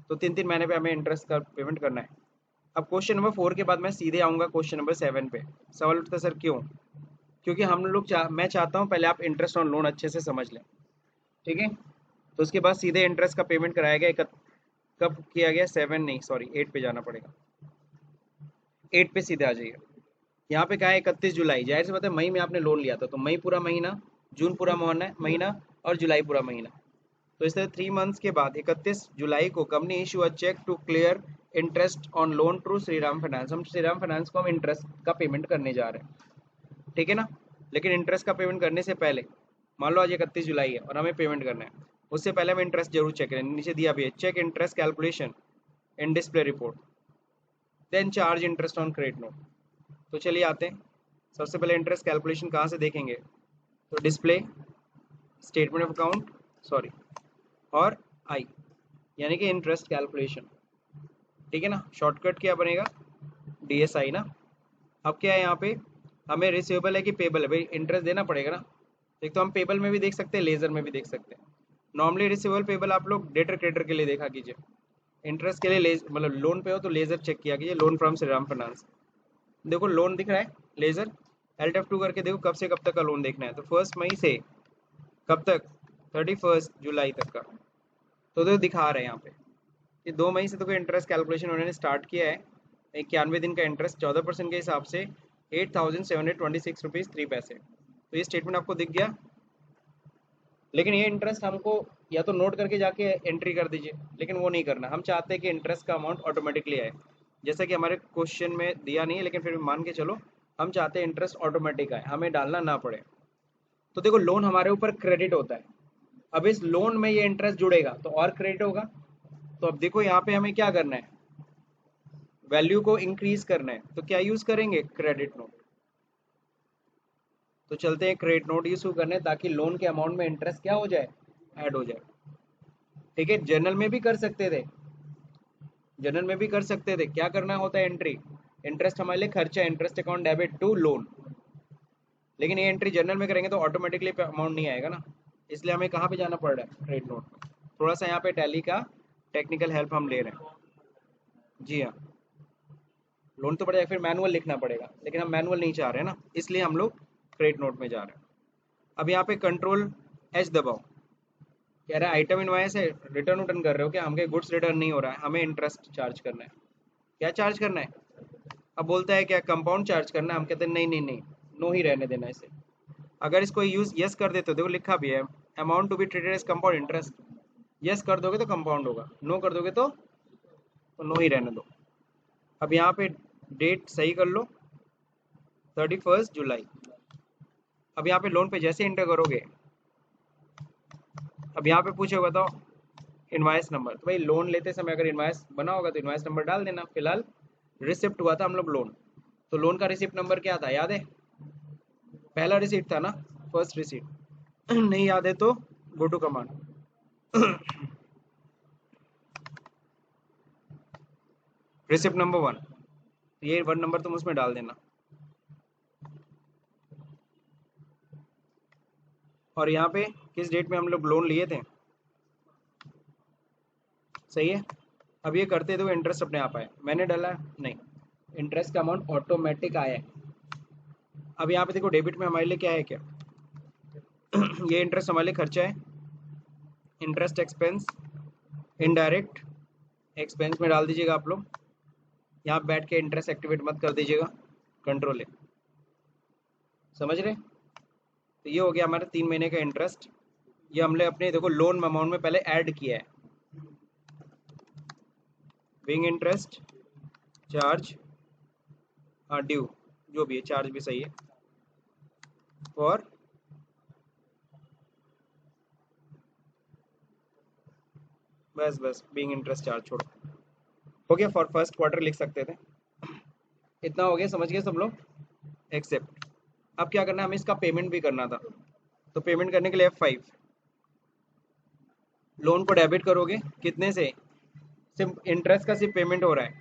तो 3 3 महीने पे हमें इंटरेस्ट का पेमेंट करना है। अब क्वेश्चन नंबर 4 के बाद मैं सीधे आऊँगा क्वेश्चन नंबर 7 पे। सवाल उठता है सर क्यों, क्योंकि हम लोग मैं चाहता हूँ पहले आप इंटरेस्ट ऑन लोन अच्छे से समझ लें, ठीक है। तो उसके बाद सीधे इंटरेस्ट का पेमेंट कराया गया, कब किया गया, 7 नहीं सॉरी 8 पे जाना पड़ेगा, 8 पे सीधे आ जाइए। यहाँ पे कहा है 31 जुलाई, जाहिर सी बात है मई में आपने लोन लिया था तो मई पूरा महीना, जून पूरा महीना और जुलाई पूरा महीना। तो इस तरह 3 मंथ्स के बाद 31 जुलाई को company issue a cheque to clear interest on loan through Shriram finance. हम श्रीराम फाइनेंस को हम इंटरेस्ट का पेमेंट करने जा रहे हैं, ठीक है ना। लेकिन इंटरेस्ट का पेमेंट करने से पहले मान लो आज 31 जुलाई है और हमें पेमेंट करना है, उससे पहले हमें इंटरेस्ट जरूर चेक करें। नीचे दिया भी है check interest calculation in display report then charge interest on credit note. तो चलिए आते हैं, सबसे पहले इंटरेस्ट कैलकुलेशन कहाँ से देखेंगे, तो display, statement of account, sorry, और आई यानी कि इंटरेस्ट कैलकुलेशन, ठीक है ना। शॉर्टकट क्या बनेगा, DSI ना। अब क्या है यहाँ पे, हमें रिसीवेबल है कि पेबल है, भाई इंटरेस्ट देना पड़ेगा ना। एक तो हम पेबल में भी देख सकते हैं, लेजर में भी देख सकते हैं। नॉर्मली रिसीवेबल पेबल आप लोग डेटर क्रेडिटर के लिए देखा कीजिए, इंटरेस्ट के लिए मतलब लोन पे हो तो लेजर चेक किया कीजिए, लोन फ्रॉम श्रीराम फाइनेंस। देखो लोन दिख रहा है, लेजर Alt F2 करके देखो कब से कब तक का लोन देखना है, तो 1 मई से कब तक, 31 जुलाई तक का। तो दिखा रहे हैं यहाँ पे कि 2 मई से तो कोई इंटरेस्ट कैलकुलेशन उन्होंने स्टार्ट किया है। 91 दिन का इंटरेस्ट 14% के हिसाब से 8,726 रुपीज़ 3 पैसे। तो ये स्टेटमेंट आपको दिख गया। लेकिन ये इंटरेस्ट हमको या तो नोट करके जाके एंट्री कर दीजिए, लेकिन वो नहीं करना, हम चाहते हैं कि इंटरेस्ट का अमाउंट ऑटोमेटिकली आए, जैसा कि हमारे क्वेश्चन में दिया नहीं है लेकिन फिर भी मान के चलो हम चाहते हैं इंटरेस्ट ऑटोमेटिक आए, हमें डालना ना पड़े। तो देखो लोन हमारे ऊपर क्रेडिट होता है, अब इस लोन में ये इंटरेस्ट जुड़ेगा तो और क्रेडिट होगा। तो अब देखो यहाँ पे हमें क्या करना है, वैल्यू को इंक्रीज करना है, तो क्या यूज करेंगे, क्रेडिट नोट। तो चलते हैं क्रेडिट नोट यूज करने, ताकि लोन के अमाउंट में इंटरेस्ट क्या हो जाए, ऐड हो जाए। ठीक है, जर्नल में भी कर सकते थे, जर्नल में भी कर सकते थे। क्या करना होता है, एंट्री, इंटरेस्ट हमारे लिए खर्चा, interest account debit to loan. लेकिन ये एंट्री जर्नल में करेंगे तो ऑटोमेटिकली अमाउंट नहीं आएगा ना, इसलिए हमें कहाँ पे जाना पड़ रहा है, क्रेडिट नोट में। थोड़ा सा यहाँ पे टैली का टेक्निकल हेल्प हम ले रहे हैं। जी हाँ, लोन तो पड़ेगा, फिर मैनुअल लिखना पड़ेगा, लेकिन हम मैनुअल नहीं चाह रहे हैं ना, इसलिए हम लोग क्रेडिट नोट में जा रहे हैं। अब यहाँ पे कंट्रोल एच दबाओ, कह रहा है आइटम इनवाइस है, रिटर्न उटर्न कर रहे हो क्या, हमके गुड्स रिटर्न नहीं हो रहा है, हमें इंटरेस्ट चार्ज करना है। क्या चार्ज करना है, अब बोलता है क्या कंपाउंड चार्ज करना है, हम कहते हैं नहीं नहीं नहीं, नो ही रहने देना इसे। अगर इसको यूज यस कर देते हो, देखो लिखा भी है amount to be treated as compound interest, yes कर दोगे तो कंपाउंड होगा, नो कर दोगे तो नो ही रहने दो। अब यहाँ पे डेट सही कर लो, 31 जुलाई। अब यहाँ पे लोन पे जैसे इंटर करोगे, अब यहाँ पे पूछे बताओ इनवाइस नंबर, तो भाई लोन लेते समय अगर इनवाइस बना होगा तो इनवाइस नंबर डाल देना। फिलहाल रिसिप्ट हुआ था हम लोग लोन, तो लोन का रिसिप्ट नंबर क्या था, याद है, पहला रिसिप्ट था ना, फर्स्ट रिसिप्ट। नहीं याद है तो go to command, receipt number 1, ये 1 नंबर तुम उसमें डाल देना। और यहाँ पे किस डेट में हम लोग लोन लिए थे, सही है। अब ये करते तो इंटरेस्ट अपने आप आए, मैंने डाला नहीं, इंटरेस्ट का अमाउंट ऑटोमेटिक आया है। अब यहाँ पे देखो डेबिट में हमारे लिए क्या है, क्या ये इंटरेस्ट हमारे लिए खर्चा है, इंटरेस्ट एक्सपेंस, इनडायरेक्ट एक्सपेंस में डाल दीजिएगा आप लोग, यहाँ बैठ के इंटरेस्ट एक्टिवेट मत कर दीजिएगा, कंट्रोल है, समझ रहे। तो ये हो गया हमारा 3 महीने का इंटरेस्ट, ये हमने अपने देखो लोन अमाउंट में पहले ऐड किया है, विंग इंटरेस्ट चार्ज ड्यू, जो भी है चार्ज भी सही है, और बस बस बीइंग इंटरेस्ट चार्ज छोड़ो, हो गया, फॉर फर्स्ट क्वार्टर लिख सकते थे। इतना हो गया, समझ गए सब लोग, एक्सेप्ट। अब क्या करना है, हमें इसका पेमेंट भी करना था, तो पेमेंट करने के लिए F5, लोन को डेबिट करोगे कितने से, सिर्फ इंटरेस्ट का सिर्फ पेमेंट हो रहा है,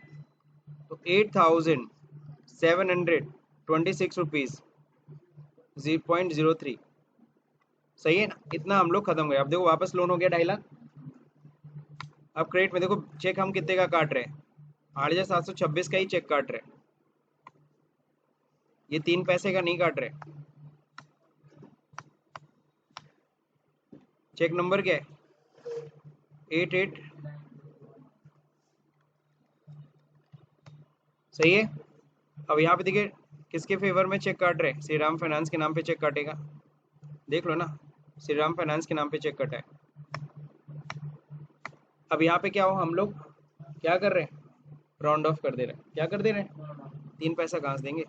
तो 8726 रुपीज़ 0.03, सही है ना, इतना हम लोग खत्म गए। अब देखो वापस लोन हो गया 2.5 लाख। अब क्रेडिट में देखो चेक हम कितने का काट रहे हैं, 8,726 का ही चेक काट रहे हैं, ये 3 पैसे का नहीं काट रहे। चेक नंबर क्या है, 88, सही है। अब यहाँ पे देखिए किसके फेवर में चेक काट रहे हैं, श्री राम फाइनेंस के नाम पे चेक काटेगा, देख लो ना, श्री राम फाइनेंस के नाम पे चेक कटा है। अब यहाँ पे क्या हो, हम लोग क्या कर रहे हैं, राउंड ऑफ कर दे रहे हैं, क्या कर दे रहे हैं, 3 पैसा कहाँ से देंगे,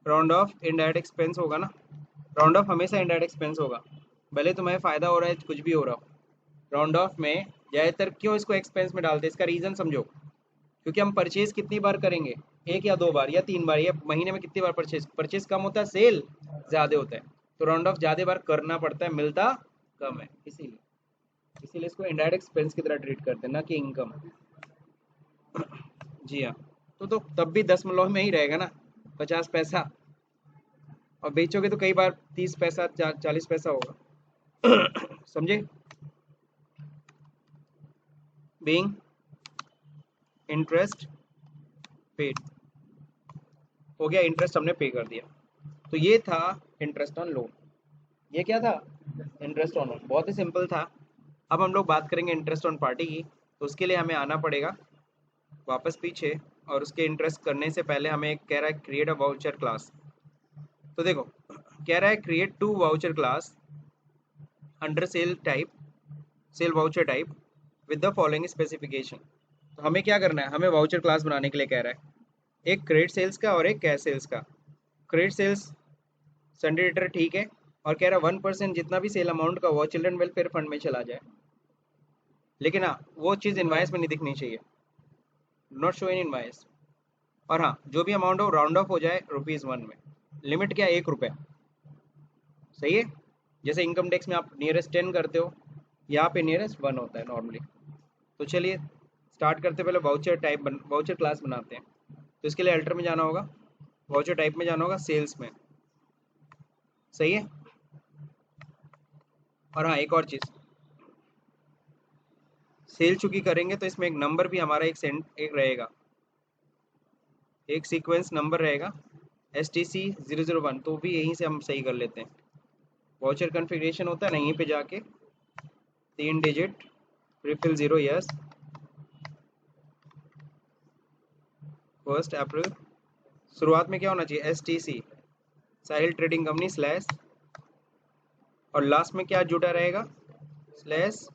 राउंड ऑफ इनडायरेक्ट एक्सपेंस होगा ना, राउंड ऑफ हमेशा इनडायरेक्ट एक्सपेंस होगा, भले तुम्हें फायदा हो रहा है कुछ भी हो रहा हो। राउंड ऑफ में ज़्यादातर क्यों इसको एक्सपेंस में डालते हैं, इसका रीज़न समझो, क्योंकि हम परचेज कितनी बार करेंगे, 1 या 2 बार या 3 बार, या महीने में कितनी बार परचेज, परचेज कम होता है सेल ज़्यादा होता है, तो राउंड ऑफ ज़्यादा बार करना पड़ता है, मिलता कम है, इसीलिए इसीलिए इसको इनडायरेक्ट एक्सपेंस की तरह ट्रीट करते हैं, ना कि इनकम। जी हाँ, तो तब भी 10 में ही रहेगा ना, 50 पैसा, और बेचोगे तो कई बार 30 पैसा 40 पैसा होगा। समझे, बीइंग इंटरेस्ट पेड, हो गया, इंटरेस्ट हमने पे कर दिया। तो ये था इंटरेस्ट ऑन लोन, ये क्या था, इंटरेस्ट ऑन लोन, बहुत ही सिंपल था। अब हम लोग बात करेंगे इंटरेस्ट ऑन पार्टी की, तो उसके लिए हमें आना पड़ेगा वापस पीछे, और उसके इंटरेस्ट करने से पहले हमें एक कह रहा है क्रिएट अ वाउचर क्लास। तो देखो कह रहा है create 2 voucher class under sale type, sale voucher type with the following specification. तो हमें क्या करना है, हमें वाउचर क्लास बनाने के लिए कह रहा है, एक क्रेडिट सेल्स का और एक कैश सेल्स का। क्रेडिट सेल्स सन्डे डेटर ठीक है, और कह रहा 1% जितना भी सेल अमाउंट का हुआ चिल्ड्रन वेलफेयर फंड में चला जाए, लेकिन हाँ वो चीज़ इनवाइस में नहीं दिखनी चाहिए, नॉट शो इन इनवाइस। और हाँ जो भी अमाउंट हो राउंड ऑफ हो जाए ₹1 में, लिमिट क्या, ₹1, सही है। जैसे इनकम टैक्स में आप नियरेस्ट 10 करते हो, यहाँ पे नियरेस्ट 1 होता है नॉर्मली। तो चलिए स्टार्ट करते पहले वाउचर क्लास बनाते हैं। तो इसके लिए अल्टर में जाना होगा, वाउचर टाइप में जाना होगा, सेल्स में, सही है। और हाँ एक और चीज़, सेल चूंकि करेंगे तो इसमें एक नंबर भी हमारा एक रहेगा, एक सीक्वेंस नंबर रहेगा STC001, तो भी यहीं से हम सही कर लेते हैं। वाउचर कन्फिग्रेशन होता है ना, यहीं पे जाके 3 डिजिट प्रीफिल 0 यस 1 अप्रैल, शुरुआत में क्या होना चाहिए, STC साहिल ट्रेडिंग कंपनी स्लैश, और लास्ट में क्या जुड़ा रहेगा, स्लैश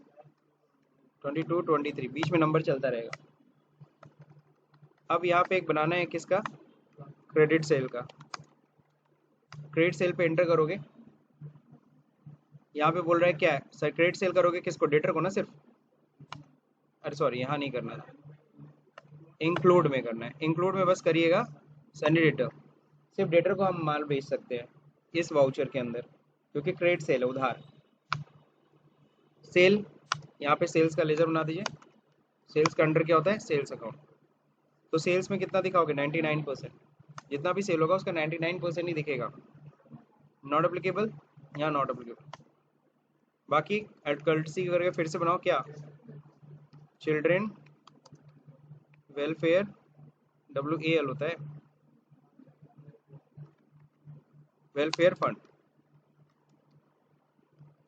2223, बीच में नंबर चलता रहेगा। अब यहाँ पे एक बनाना है किसका, क्रेडिट सेल का। क्रेडिट सेल पे एंटर करोगे, यहाँ पे बोल रहा है क्या है सर, क्रेडिट सेल करोगे किसको, डेटर को ना सिर्फ, अरे सॉरी यहाँ नहीं करना था, इंक्लूड में करना है। इंक्लूड में बस करिएगा सनी डेटर, सिर्फ डेटर को हम माल बेच सकते हैं इस वाउचर के अंदर, क्योंकि क्रेडिट सेल है, उधार। सेल, यहाँ पे सेल्स का लेजर बना दीजिए। सेल्स का अंडर क्या होता है, सेल्स अकाउंट। तो सेल्स में कितना दिखाओगे, 99%, जितना भी सेल होगा उसका 99% ही दिखेगा। नॉट अप्लीकेबल, यहाँ नॉट अप्लीकेबल। बाकी एडकल्टसी करके फिर से बनाओ क्या, चिल्ड्रेन वेलफेयर, WAL होता है, वेलफेयर फंड।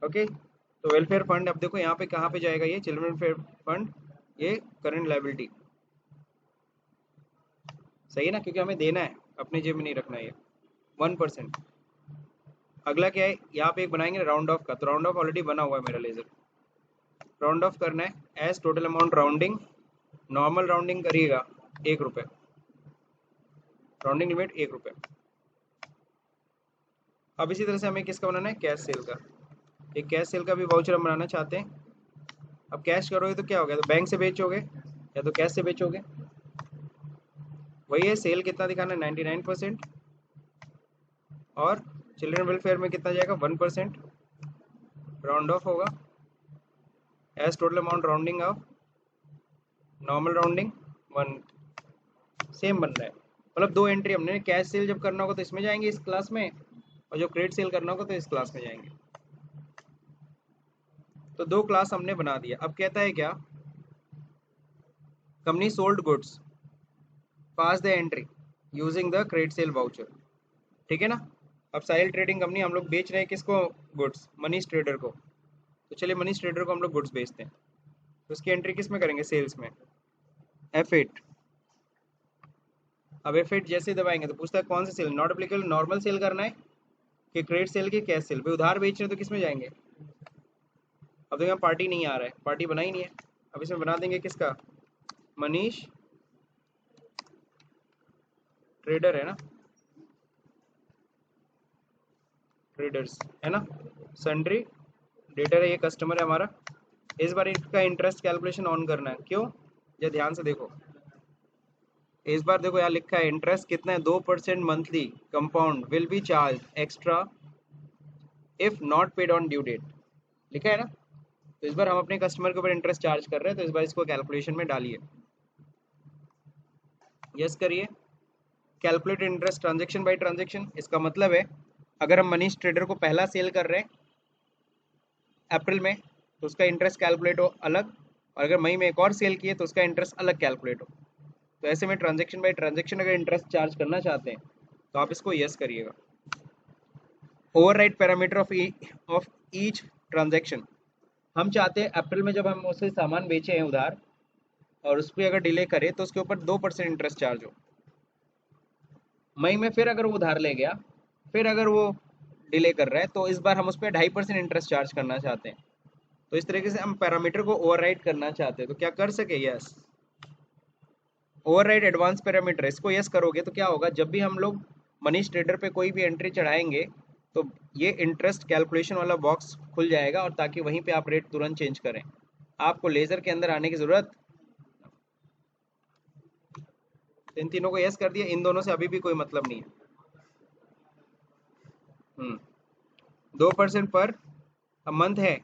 ओके, तो वेलफेयर फंड, अब देखो यहाँ पे कहाँ पे जाएगा, ये चिल्ड्रन वेलफेयर फंड, ये करंट लायबिलिटी, सही है ना, क्योंकि हमें देना है, अपने जेब में नहीं रखना है ये 1%। अगला क्या है, यहाँ पे एक बनाएंगे राउंड ऑफ का, तो राउंड ऑफ ऑलरेडी बना हुआ है मेरा लेजर, राउंड ऑफ करना है as total amount rounding, normal rounding करिएगा ₹1, राउंडिंग लिमिट ₹1। अब इसी तरह से हमें किसका बनाना है, कैश सेल का। एक कैश सेल का भी वाउचर हम बनाना चाहते हैं। अब कैश करोगे तो क्या हो गया, तो बैंक से बेचोगे या तो कैश से बेचोगे, वही है। सेल कितना दिखाना है, 99%, और चिल्ड्रन वेलफेयर में कितना जाएगा, 1%, राउंड ऑफ होगा as total amount rounding off, normal rounding 1, same बन रहा है। मतलब दो एंट्री हमने, कैश सेल जब करना होगा तो इसमें जाएंगे इस क्लास में, और जो क्रेडिट सेल करना होगा तो इस क्लास में जाएंगे। तो दो क्लास हमने बना दिया। अब कहता है क्या, company sold goods, pass the entry using the credit sale voucher, ठीक है ना। अब साहिल ट्रेडिंग कंपनी, हम लोग बेच रहे हैं किसको, गुड्स, मनीष ट्रेडर को। तो चलिए मनीष ट्रेडर को हम लोग गुड्स बेचते हैं, तो उसकी एंट्री किस में करेंगे, सेल्स में, F8। अब F8 जैसे ही दबाएंगे तो पूछता है कौन सा sale, not applicable, normal sale करना है कि क्रेडिट सेल की कैश सेल, भाई उधार बेच रहे हैं तो किस में जाएंगे। अब तो यहाँ पार्टी नहीं आ रहा है, पार्टी बनाई नहीं है, अब इसमें बना देंगे किसका, मनीष ट्रेडर है ना, ट्रेडर्स है ना, सन्ड्री डेटर है, ये कस्टमर है हमारा। इस बार इसका इंटरेस्ट कैलकुलेशन ऑन करना है, क्यों, ये ध्यान से देखो। इस बार देखो यहाँ लिखा है इंटरेस्ट कितना है, 2% monthly compound will be charge extra if not paid on due date, लिखा है ना। तो इस बार हम अपने कस्टमर के ऊपर इंटरेस्ट चार्ज कर रहे हैं, तो इस बार इसको कैलकुलेशन में डालिए, यस करिए। Calculate interest transaction by transaction, इसका मतलब है अगर हम मनीष ट्रेडर को पहला सेल कर रहे हैं अप्रैल में तो उसका इंटरेस्ट कैलकुलेट हो अलग, और अगर मई में एक और सेल किए तो उसका इंटरेस्ट अलग कैलकुलेट हो। तो ऐसे में ट्रांजेक्शन बाय ट्रांजेक्शन अगर इंटरेस्ट चार्ज करना चाहते हैं तो आप इसको यस करिएगा। Override parameter of each transaction, हम चाहते हैं अप्रैल में जब हम उसे सामान बेचे हैं उधार और उस पर अगर डिले करे तो उसके ऊपर 2% इंटरेस्ट चार्ज हो। मई में फिर अगर वो उधार ले गया, फिर अगर वो डिले कर रहा है तो इस बार हम उस पर 2.5% इंटरेस्ट चार्ज करना चाहते हैं। तो इस तरीके से हम पैरामीटर को ओवरराइड करना चाहते हैं, तो क्या कर सके, यस। ओवरराइड एडवांस पैरामीटर, इसको यस करोगे तो क्या होगा, जब भी हम लोग मनीष ट्रेडर पे कोई भी एंट्री चढ़ाएंगे तो ये इंटरेस्ट कैलकुलेशन वाला बॉक्स खुल जाएगा और ताकि वहीं पे आप रेट तुरंत चेंज करें, आपको लेजर के अंदर आने की जरूरत। इन तीनों को यस कर दिया, इन दोनों से अभी भी कोई मतलब नहीं है। 2% पर मंथ है,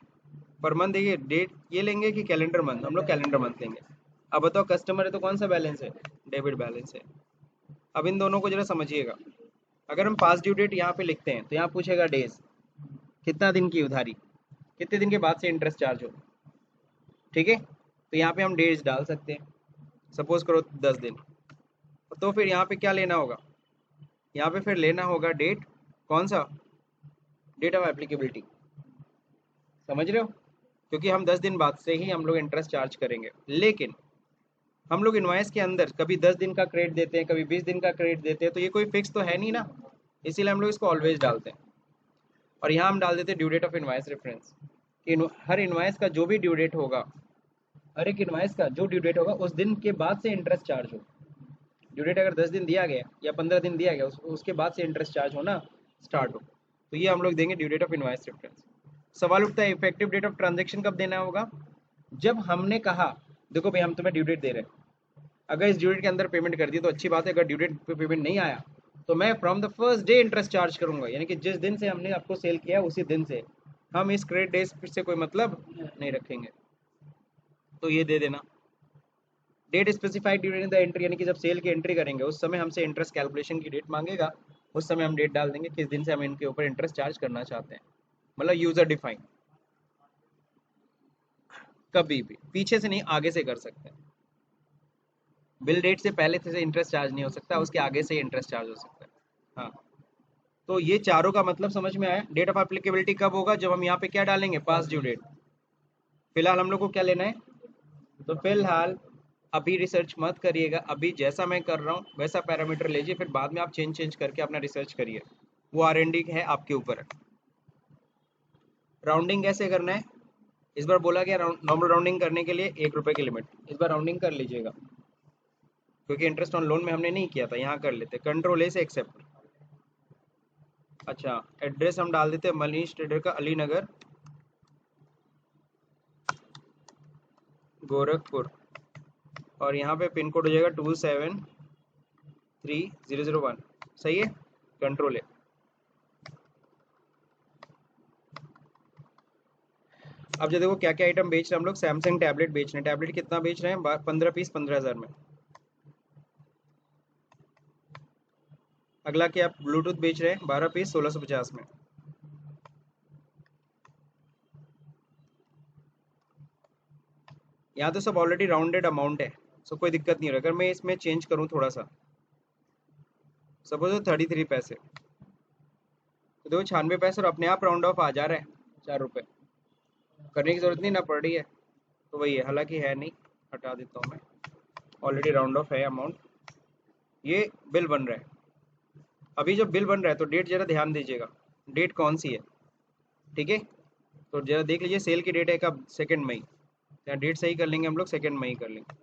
पर मंथ देखिए डेट ये लेंगे कि कैलेंडर मंथ, हम लोग कैलेंडर मंथ लेंगे। अब बताओ कस्टमर है तो कौन सा बैलेंस है, डेबिट बैलेंस है। अब इन दोनों को जरा समझिएगा, अगर हम पास ड्यू डेट यहाँ पे लिखते हैं तो यहाँ पूछेगा डेज, कितना दिन की उधारी, कितने दिन के बाद से इंटरेस्ट चार्ज हो, ठीक है। तो यहाँ पे हम डेज डाल सकते हैं, सपोज करो 10 दिन। तो फिर यहाँ पे क्या लेना होगा, यहाँ पे फिर लेना होगा डेट, कौन सा, डेट ऑफ एप्लीकेबिलिटी, समझ रहे हो, क्योंकि हम 10 दिन बाद से ही हम लोग इंटरेस्ट चार्ज करेंगे। लेकिन हम लोग इनवॉइस के अंदर कभी 10 दिन का क्रेडिट देते हैं, कभी 20 दिन का क्रेडिट देते हैं, तो ये कोई फिक्स तो है नहीं ना, इसीलिए हम लोग इसको ऑलवेज डालते हैं। और यहाँ हम डाल देते हैं due date of invoice reference, कि हर इनवॉइस का जो भी ड्यू डेट होगा, हर एक इनवॉइस का जो ड्यू डेट होगा उस दिन के बाद से इंटरेस्ट चार्ज हो। ड्यू डेट अगर 10 दिन दिया गया या 15 दिन दिया गया, उसके बाद से इंटरेस्ट चार्ज होना स्टार्ट हो, तो ये हम लोग देंगे due date of invoice reference. सवाल उठता है इफेक्टिव डेट ऑफ ट्रांजेक्शन कब देना होगा, जब हमने कहा देखो भाई हम तुम्हें ड्यू डेट दे रहे हैं, अगर इस ड्यू डेट के अंदर पेमेंट कर दी तो अच्छी बात है, अगर ड्यू डेट पे पेमेंट नहीं आया तो मैं from the first day interest charge करूंगा, यानी कि जिस दिन से हमने आपको सेल किया उसी दिन से, हम इस क्रेडिट डेज से कोई मतलब नहीं रखेंगे। तो ये दे देना। Date specified during the entry, यानी कि जब सेल की एंट्री करेंगे उस समय हमसे इंटरेस्ट कैलकुलेशन की डेट मांगेगा, उस समय हम डेट डाल देंगे किस दिन से हम इनके ऊपर इंटरेस्ट चार्ज करना चाहते हैं, मतलब यूजर डिफाइन। कभी भी पीछे से नहीं आगे से कर सकते हैं, बिल डेट से पहले से इंटरेस्ट चार्ज नहीं हो सकता, उसके आगे से इंटरेस्ट चार्ज हो सकता है। हाँ, तो ये चारों का मतलब समझ में आया। डेट ऑफ एप्लीकेबिलिटी कब होगा, जब हम यहाँ पे क्या डालेंगे, पास ड्यू डेट। फिलहाल हम लोग को क्या लेना है, तो फिलहाल अभी रिसर्च मत करिएगा, अभी जैसा मैं कर रहा हूँ वैसा पैरामीटर लीजिए, फिर बाद में आप चेंज चेंज करके अपना रिसर्च करिए, वो R&D है आपके ऊपर है। राउंडिंग कैसे करना है, इस बार बोला गया नॉर्मल राउंडिंग करने के लिए 1 रुपए की लिमिट, इस बार राउंडिंग कर लीजिएगा, क्योंकि इंटरेस्ट ऑन लोन में हमने नहीं किया था, यहाँ कर लेते, कंट्रोल ए से एक्सेप्ट। अच्छा, एड्रेस हम डाल देते हैं मनीष ट्रेडर का, अली नगर, गोरखपुर, और यहाँ पे पिन कोड हो जाएगा 273001, सही है, कंट्रोल है। अब जो देखो क्या क्या आइटम बेच रहे हैं हम लोग, सैमसंग टैबलेट बेच रहे हैं, टैबलेट कितना बेच रहे हैं, 15 पीस 15,000 में। अगला क्या, ब्लूटूथ बेच रहे हैं 12 पीस 1650 में। यहाँ तो सब ऑलरेडी राउंडेड अमाउंट है, सो कोई दिक्कत नहीं हो रहा। अगर मैं इसमें चेंज करूँ थोड़ा सा, सपोज 33 पैसे, तो देखो 96 पैसे और अपने आप राउंड ऑफ आ जा रहा है, 4 रुपये करने की जरूरत नहीं ना पड़ रही है, तो वही है, हालांकि है नहीं, हटा देता हूँ मैं, ऑलरेडी राउंड ऑफ है अमाउंट। ये बिल बन रहा है, अभी जब बिल बन रहा है तो डेट जरा ध्यान दीजिएगा, डेट कौन सी है, ठीक है। तो जरा देख लीजिए, सेल की डेट है कब, 2 मई, या डेट सही कर लेंगे हम लोग, 2 मई कर लेंगे।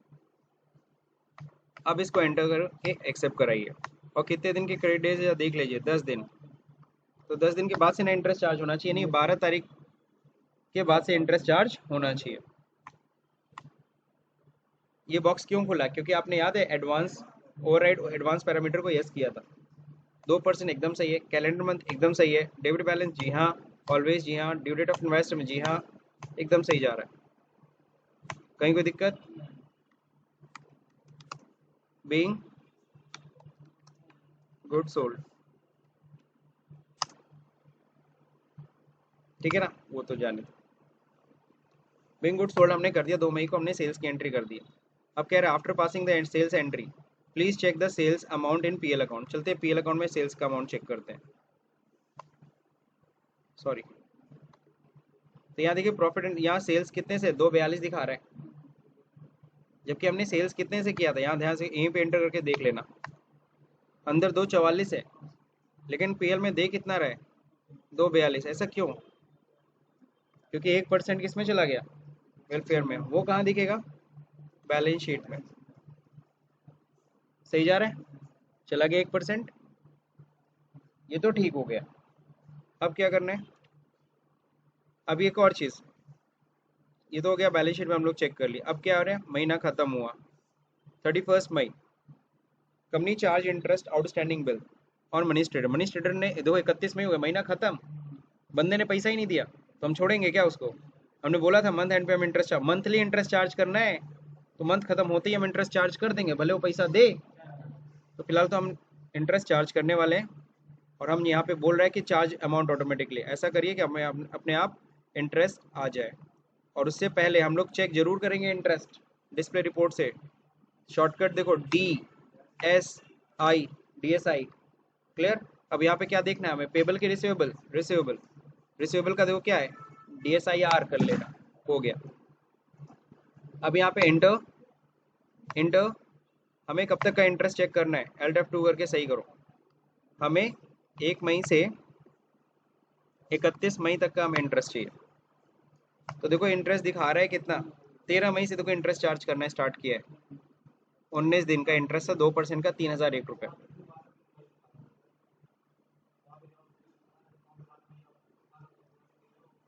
अब इसको एंटर करके एक्सेप्ट कराइए, और कितने दिन के क्रेडिट डेज है देख लीजिए, 10 दिन। तो 10 दिन के बाद से ना इंटरेस्ट चार्ज होना चाहिए, नहीं 12 तारीख के बाद से इंटरेस्ट चार्ज होना चाहिए। ये बॉक्स क्यों खुला, क्योंकि आपने याद है एडवांस ओवरराइड एडवांस पैरामीटर को यस किया था। 2% एकदम सही है, कैलेंडर मंथ एकदम सही है, डेबिट बैलेंस जी हाँ, ऑलवेज जी हाँ, ड्यू डेट ऑफ इन्वेस्टमेंट जी हाँ, एकदम सही जा रहा है, कहीं कोई दिक्कत, बीइंग गुड सोल्ड, ठीक है ना, वो तो जाने दो। बीइंग गुड सोल्ड हमने कर दिया, 2 मई को हमने सेल्स की एंट्री कर दी। अब कह रहे हैं after passing the sales entry please check the sales amount in PL account, चलते हैं पीएल अकाउंट में सेल्स का अमाउंट चेक करते हैं, सॉरी। तो यहाँ देखिए प्रॉफिट एंड, यहाँ सेल्स कितने से 242 दिखा रहा है, जबकि हमने सेल्स कितने से किया था, यहाँ ध्यान से यहीं पे एंटर करके देख लेना, अंदर 244 है, लेकिन पीएल में दे कितना रहा है, 242, ऐसा क्यों, क्योंकि 1% किस में चला गया, वेलफेयर में, वो कहाँ दिखेगा, बैलेंस शीट में, सही जा रहा है, चला गया 1%, ये तो ठीक हो गया। अब क्या करना है, अब एक और चीज़, ये तो हो गया बैलेंस शीट में हम लोग चेक कर लिया। अब क्या हो रहा है, महीना खत्म हुआ 31 मई, company charge interest outstanding bill और मनी ट्रेडर ने, देखो 31 मई हुआ, महीना खत्म, बंदे ने पैसा ही नहीं दिया, तो हम छोड़ेंगे क्या उसको? हमने बोला था मंथ एंड पे हम इंटरेस्ट, मंथली इंटरेस्ट चार्ज करना है, तो मंथ खत्म होते ही हम इंटरेस्ट चार्ज कर देंगे, भले वो पैसा दे। तो फिलहाल तो हम इंटरेस्ट चार्ज करने वाले हैं, और हम यहाँ पे बोल रहे हैं कि चार्ज अमाउंट ऑटोमेटिकली, ऐसा करिए कि हमें अपने आप इंटरेस्ट आ जाए। और उससे पहले हम लोग चेक जरूर करेंगे इंटरेस्ट डिस्प्ले रिपोर्ट से। शॉर्टकट देखो, DSI, DSI, क्लियर। अब यहाँ पे क्या देखना है हमें, पेबल के रिसीवेबल, रिसीवेबल का देखो क्या है, DSIR कर लेना, हो गया। अब यहाँ पे इंटर, इंटर, हमें कब तक का इंटरेस्ट चेक करना है, Alt F2 करके सही करो। हमें 1 मई से 31 मई तक का हमें इंटरेस्ट चाहिए। तो देखो इंटरेस्ट दिखा रहा है कितना, 13 मई से देखो इंटरेस्ट चार्ज करना स्टार्ट किया है, 19 दिन का इंटरेस्ट था, 2% का, 3001 रुपये।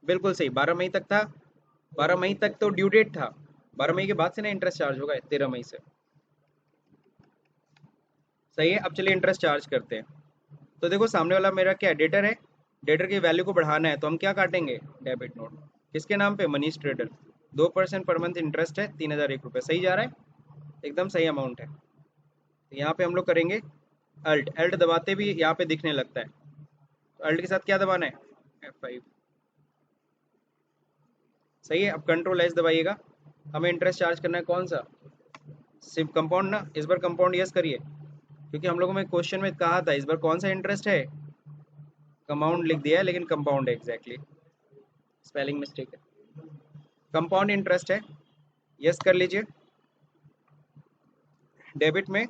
बिल्कुल सही, 12 मई तक था, 12 मई तक तो ड्यू डेट था, 12 मई के बाद से ना इंटरेस्ट चार्ज होगा 13 मई से। सही है, अब चलिए इंटरेस्ट चार्ज करते हैं। तो देखो सामने वाला मेरा क्या डेटर है, डेटर की वैल्यू को बढ़ाना है, तो हम क्या काटेंगे, डेबिट नोट, किसके नाम पे, Manish trader, 2% per month interest है, 3001 रुपये, सही जा रहा है, एकदम सही अमाउंट है। तो यहाँ पे हम लोग करेंगे अल्ट, अल्ट दबाते भी यहाँ पे दिखने लगता है, तो अल्ट के साथ क्या दबाना है, F5। सही है, अब कंट्रोल एस दबाइएगा। हमें इंटरेस्ट चार्ज करना है कौन सा, सिर्फ कंपाउंड ना, इस बार कंपाउंड यस करिए, क्योंकि हम लोगों में क्वेश्चन में कहा था इस बार कौन सा इंटरेस्ट है, कंपाउंड लिख दिया है लेकिन कंपाउंड है एग्जैक्टली, स्पेलिंग मिस्टेक है, कंपाउंड इंटरेस्ट है, यस कर लीजिए। डेबिट में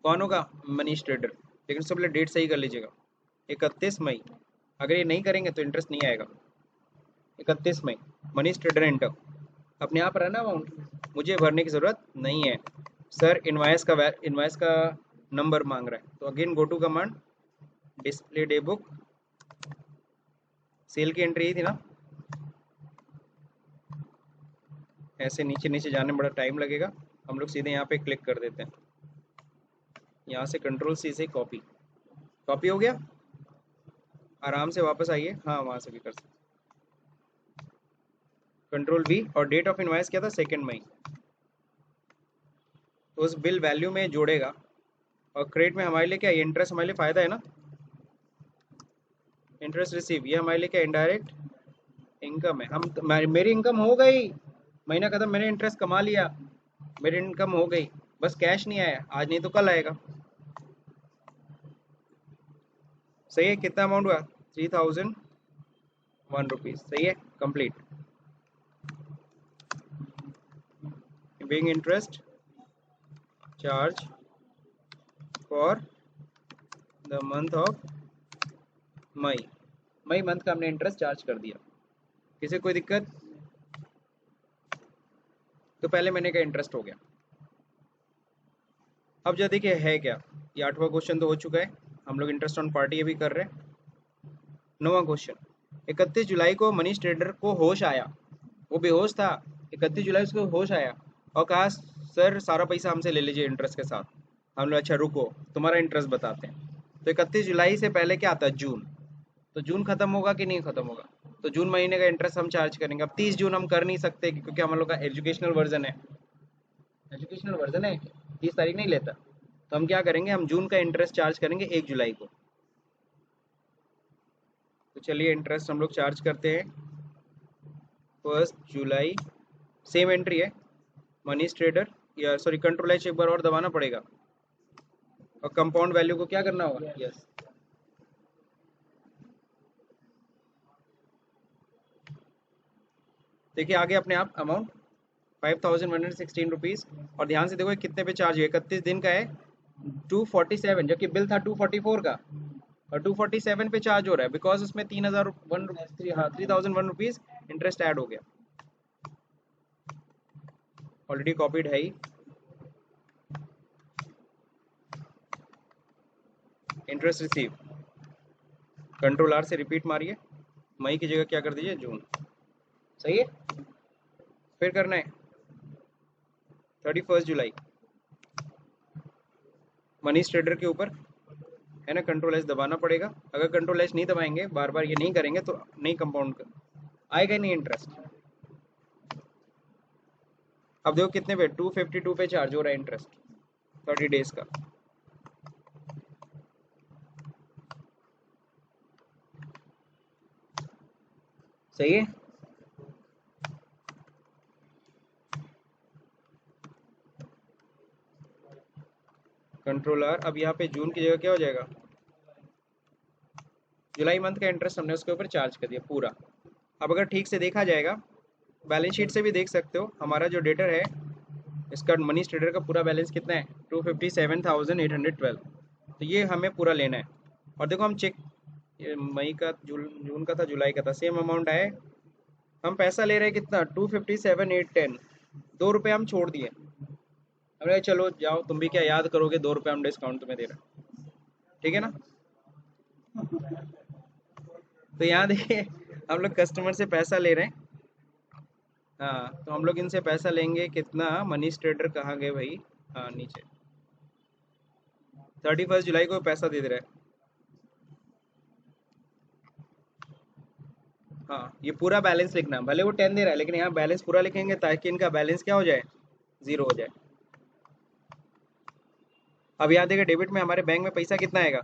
कौन होगा, मनीष ट्रेडर, लेकिन उससे पहले डेट सही कर लीजिएगा, 31 मई, अगर ये नहीं करेंगे तो इंटरेस्ट नहीं आएगा। 31 मई, मनीष ट्रेडर एंटर, अपने आप रहना अमाउंट, मुझे भरने की ज़रूरत नहीं है। सर इनवाइस का नंबर मांग रहा है, तो again go to command, display day book, sale की एंट्री ही थी ना, ऐसे नीचे नीचे जाने में बड़ा टाइम लगेगा, हम लोग सीधे यहाँ पे क्लिक कर देते हैं, यहाँ से कंट्रोल सी से कॉपी, कॉपी हो गया, आराम से वापस आइए, हाँ वहाँ से भी कर सकते, कंट्रोल V, और डेट ऑफ इनवाइस क्या था, 2 मई, तो उस बिल वैल्यू में जोड़ेगा। और क्रेडिट में हमारे लिए क्या, इंटरेस्ट हमारे लिए फ़ायदा है ना, इंटरेस्ट रिसीव, ये हमारे लिए क्या, इनडायरेक्ट इनकम है, हम मेरी इनकम हो गई, महीना खत्म, मैंने इंटरेस्ट कमा लिया, मेरी इनकम हो गई, बस कैश नहीं आया, आज नहीं तो कल आएगा। सही है, कितना अमाउंट हुआ, 3001 रुपीज़, सही है, complete, being interest charge for the month of May, मई मंथ का हमने इंटरेस्ट चार्ज कर दिया। किसी कोई दिक्कत, तो पहले महीने का इंटरेस्ट हो गया। अब जो देखिए है क्या, ये 8वां क्वेश्चन तो हो चुका है, हम लोग इंटरेस्ट ऑन पार्टी ये भी कर रहे हैं। 9वां क्वेश्चन, 31 जुलाई को मनीष ट्रेडर को होश आया, वो बेहोश था, 31 जुलाई उसको होश आया और कहा सर सारा पैसा हमसे ले लीजिए इंटरेस्ट के साथ। हम लोग अच्छा रुको तुम्हारा इंटरेस्ट बताते हैं। तो 31 जुलाई से पहले क्या आता है, जून, तो जून खत्म होगा कि नहीं खत्म होगा, तो जून महीने का इंटरेस्ट हम चार्ज करेंगे। अब 30 जून हम कर नहीं सकते क्योंकि हम लोग का एजुकेशनल वर्जन है, एजुकेशनल वर्जन है, 30 तारीख नहीं लेता, तो हम क्या करेंगे, हम जून का इंटरेस्ट चार्ज करेंगे 1 जुलाई को। तो चलिए इंटरेस्ट हम लोग चार्ज करते हैं 1 जुलाई, सेम एंट्री है, मनीष ट्रेडर, या सॉरी कंट्रोल एच एक बार और दबाना पड़ेगा, और कंपाउंड वैल्यू को क्या करना होगा, यस। देखिए आगे अपने आप अमाउंट 5116 रुपीज़, और ध्यान से देखो ये कितने पे चार्ज है, 31 दिन का है, 247, जबकि बिल था 244 का, और 247 पे चार्ज हो रहा है, बिकॉज उसमें 3001, हाँ 3001 रुपीज़ इंटरेस्ट ऐड हो गया, ऑलरेडी कॉपीड है ही। इंटरेस्ट रिसीव, कंट्रोल आर से रिपीट मारिए, मई की जगह क्या कर दीजिए जून। सही है। फिर करना है 31 जुलाई मनीष ट्रेडर के ऊपर, है ना, कंट्रोल एस दबाना पड़ेगा। अगर कंट्रोल एस नहीं दबाएंगे, बार बार ये नहीं करेंगे तो नहीं कंपाउंड कर आएगा नहीं इंटरेस्ट। अब देखो कितने पे 252 पे चार्ज हो रहा है इंटरेस्ट 30 डेज का। सही है। कंट्रोल आर, अब यहाँ पे जून की जगह क्या हो जाएगा, जुलाई मंथ का इंटरेस्ट हमने उसके ऊपर चार्ज कर दिया पूरा। अब अगर ठीक से देखा जाएगा, बैलेंस शीट से भी देख सकते हो, हमारा जो डेटर है इसका मनी ट्रेडर का पूरा बैलेंस कितना है 257,812। तो ये हमें पूरा लेना है। और देखो हम चेक, मई का जून का था, जुलाई का था, सेम अमाउंट आए। हम पैसा ले रहे हैं कितना 257,810, 2 रुपये हम छोड़ दिए। अरे चलो जाओ, तुम भी क्या याद करोगे, 2 रुपये हम डिस्काउंट तुम्हें दे रहे हैं, ठीक है ना। तो यहाँ देखिए हम लोग कस्टमर से पैसा ले रहे हैं। हाँ, तो हम लोग इनसे पैसा लेंगे कितना, मनीष ट्रेडर कहाँ गए भाई, हाँ नीचे, 31 जुलाई को पैसा दे दे रहा है। हाँ, ये पूरा बैलेंस लिखना, भले वो 10 दे रहा है लेकिन यहाँ बैलेंस पूरा लिखेंगे ताकि इनका बैलेंस क्या हो जाए, जीरो हो जाए। अब यहाँ देखिए डेबिट में हमारे बैंक में पैसा कितना आएगा,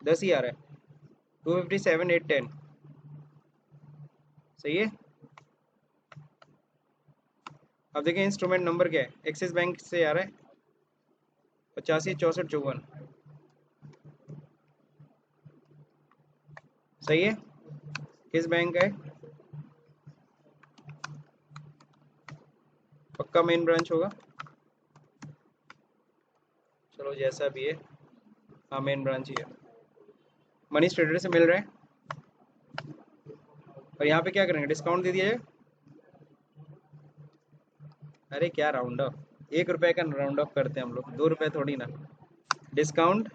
10 ही आ रहा है, 257,810। सही है। अब देखिए इंस्ट्रूमेंट नंबर क्या है, एक्सिस बैंक से आ रहा है 85 64 54। सही है। किस बैंक का है, पक्का मेन ब्रांच होगा, चलो जैसा भी है, हाँ मेन ब्रांच ही है। मनीष ट्रेडर से मिल रहे हैं और यहाँ पे क्या करेंगे, डिस्काउंट दे दिया जाए। अरे क्या राउंड ऑफ, 1 रुपए का राउंड ऑफ करते हैं हम लोग, 2 रुपए थोड़ी ना। डिस्काउंट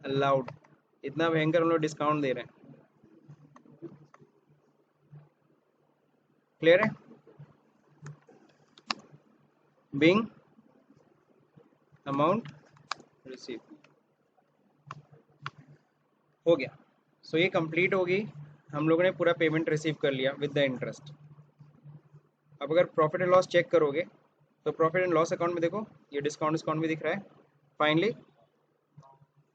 अलाउड, इतना भयंकर हम लोग डिस्काउंट दे रहे हैं। क्लियर है। बिंग अमाउंट रिसीव हो गया। सो ये कंप्लीट होगी, हम लोगों ने पूरा पेमेंट रिसीव कर लिया विद द इंटरेस्ट। अब अगर प्रॉफिट एंड लॉस चेक करोगे तो प्रॉफिट एंड लॉस अकाउंट में देखो ये डिस्काउंट भी दिख रहा है। फाइनली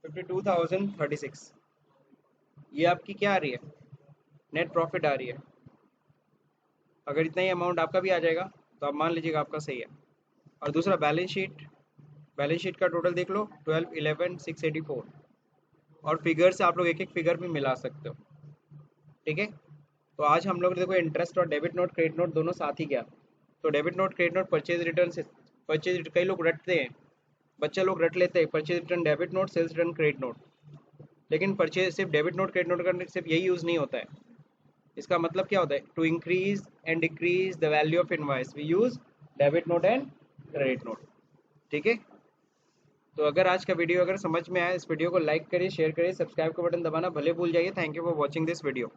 52,036, ये आपकी क्या आ रही है, नेट प्रॉफिट आ रही है। अगर इतना ही अमाउंट आपका भी आ जाएगा तो आप मान लीजिएगा आपका सही है। और दूसरा बैलेंस शीट, बैलेंस शीट का टोटल देख लो 12,11,684, और फिगर से आप लोग एक एक फिगर भी मिला सकते हो, ठीक है। तो आज हम लोग ने देखो इंटरेस्ट और डेबिट नोट क्रेडिट नोट दोनों साथ ही किया। तो debit note credit note purchase return से, परचेज कई लोग रटते हैं, बच्चे लोग रट लेते हैं purchase return debit note, sales return credit note, लेकिन परचेज सिर्फ डेबिट नोट क्रेडिट नोट करने सिर्फ यही यूज़ नहीं होता है। इसका मतलब क्या होता है, to increase and decrease the value of invoice we use debit note and credit note, ठीक है। तो अगर आज का वीडियो अगर समझ में आया, इस वीडियो को लाइक करिए, शेयर करिए, सब्सक्राइब का बटन दबाना भले भूल जाइए। Thank you for watching this video.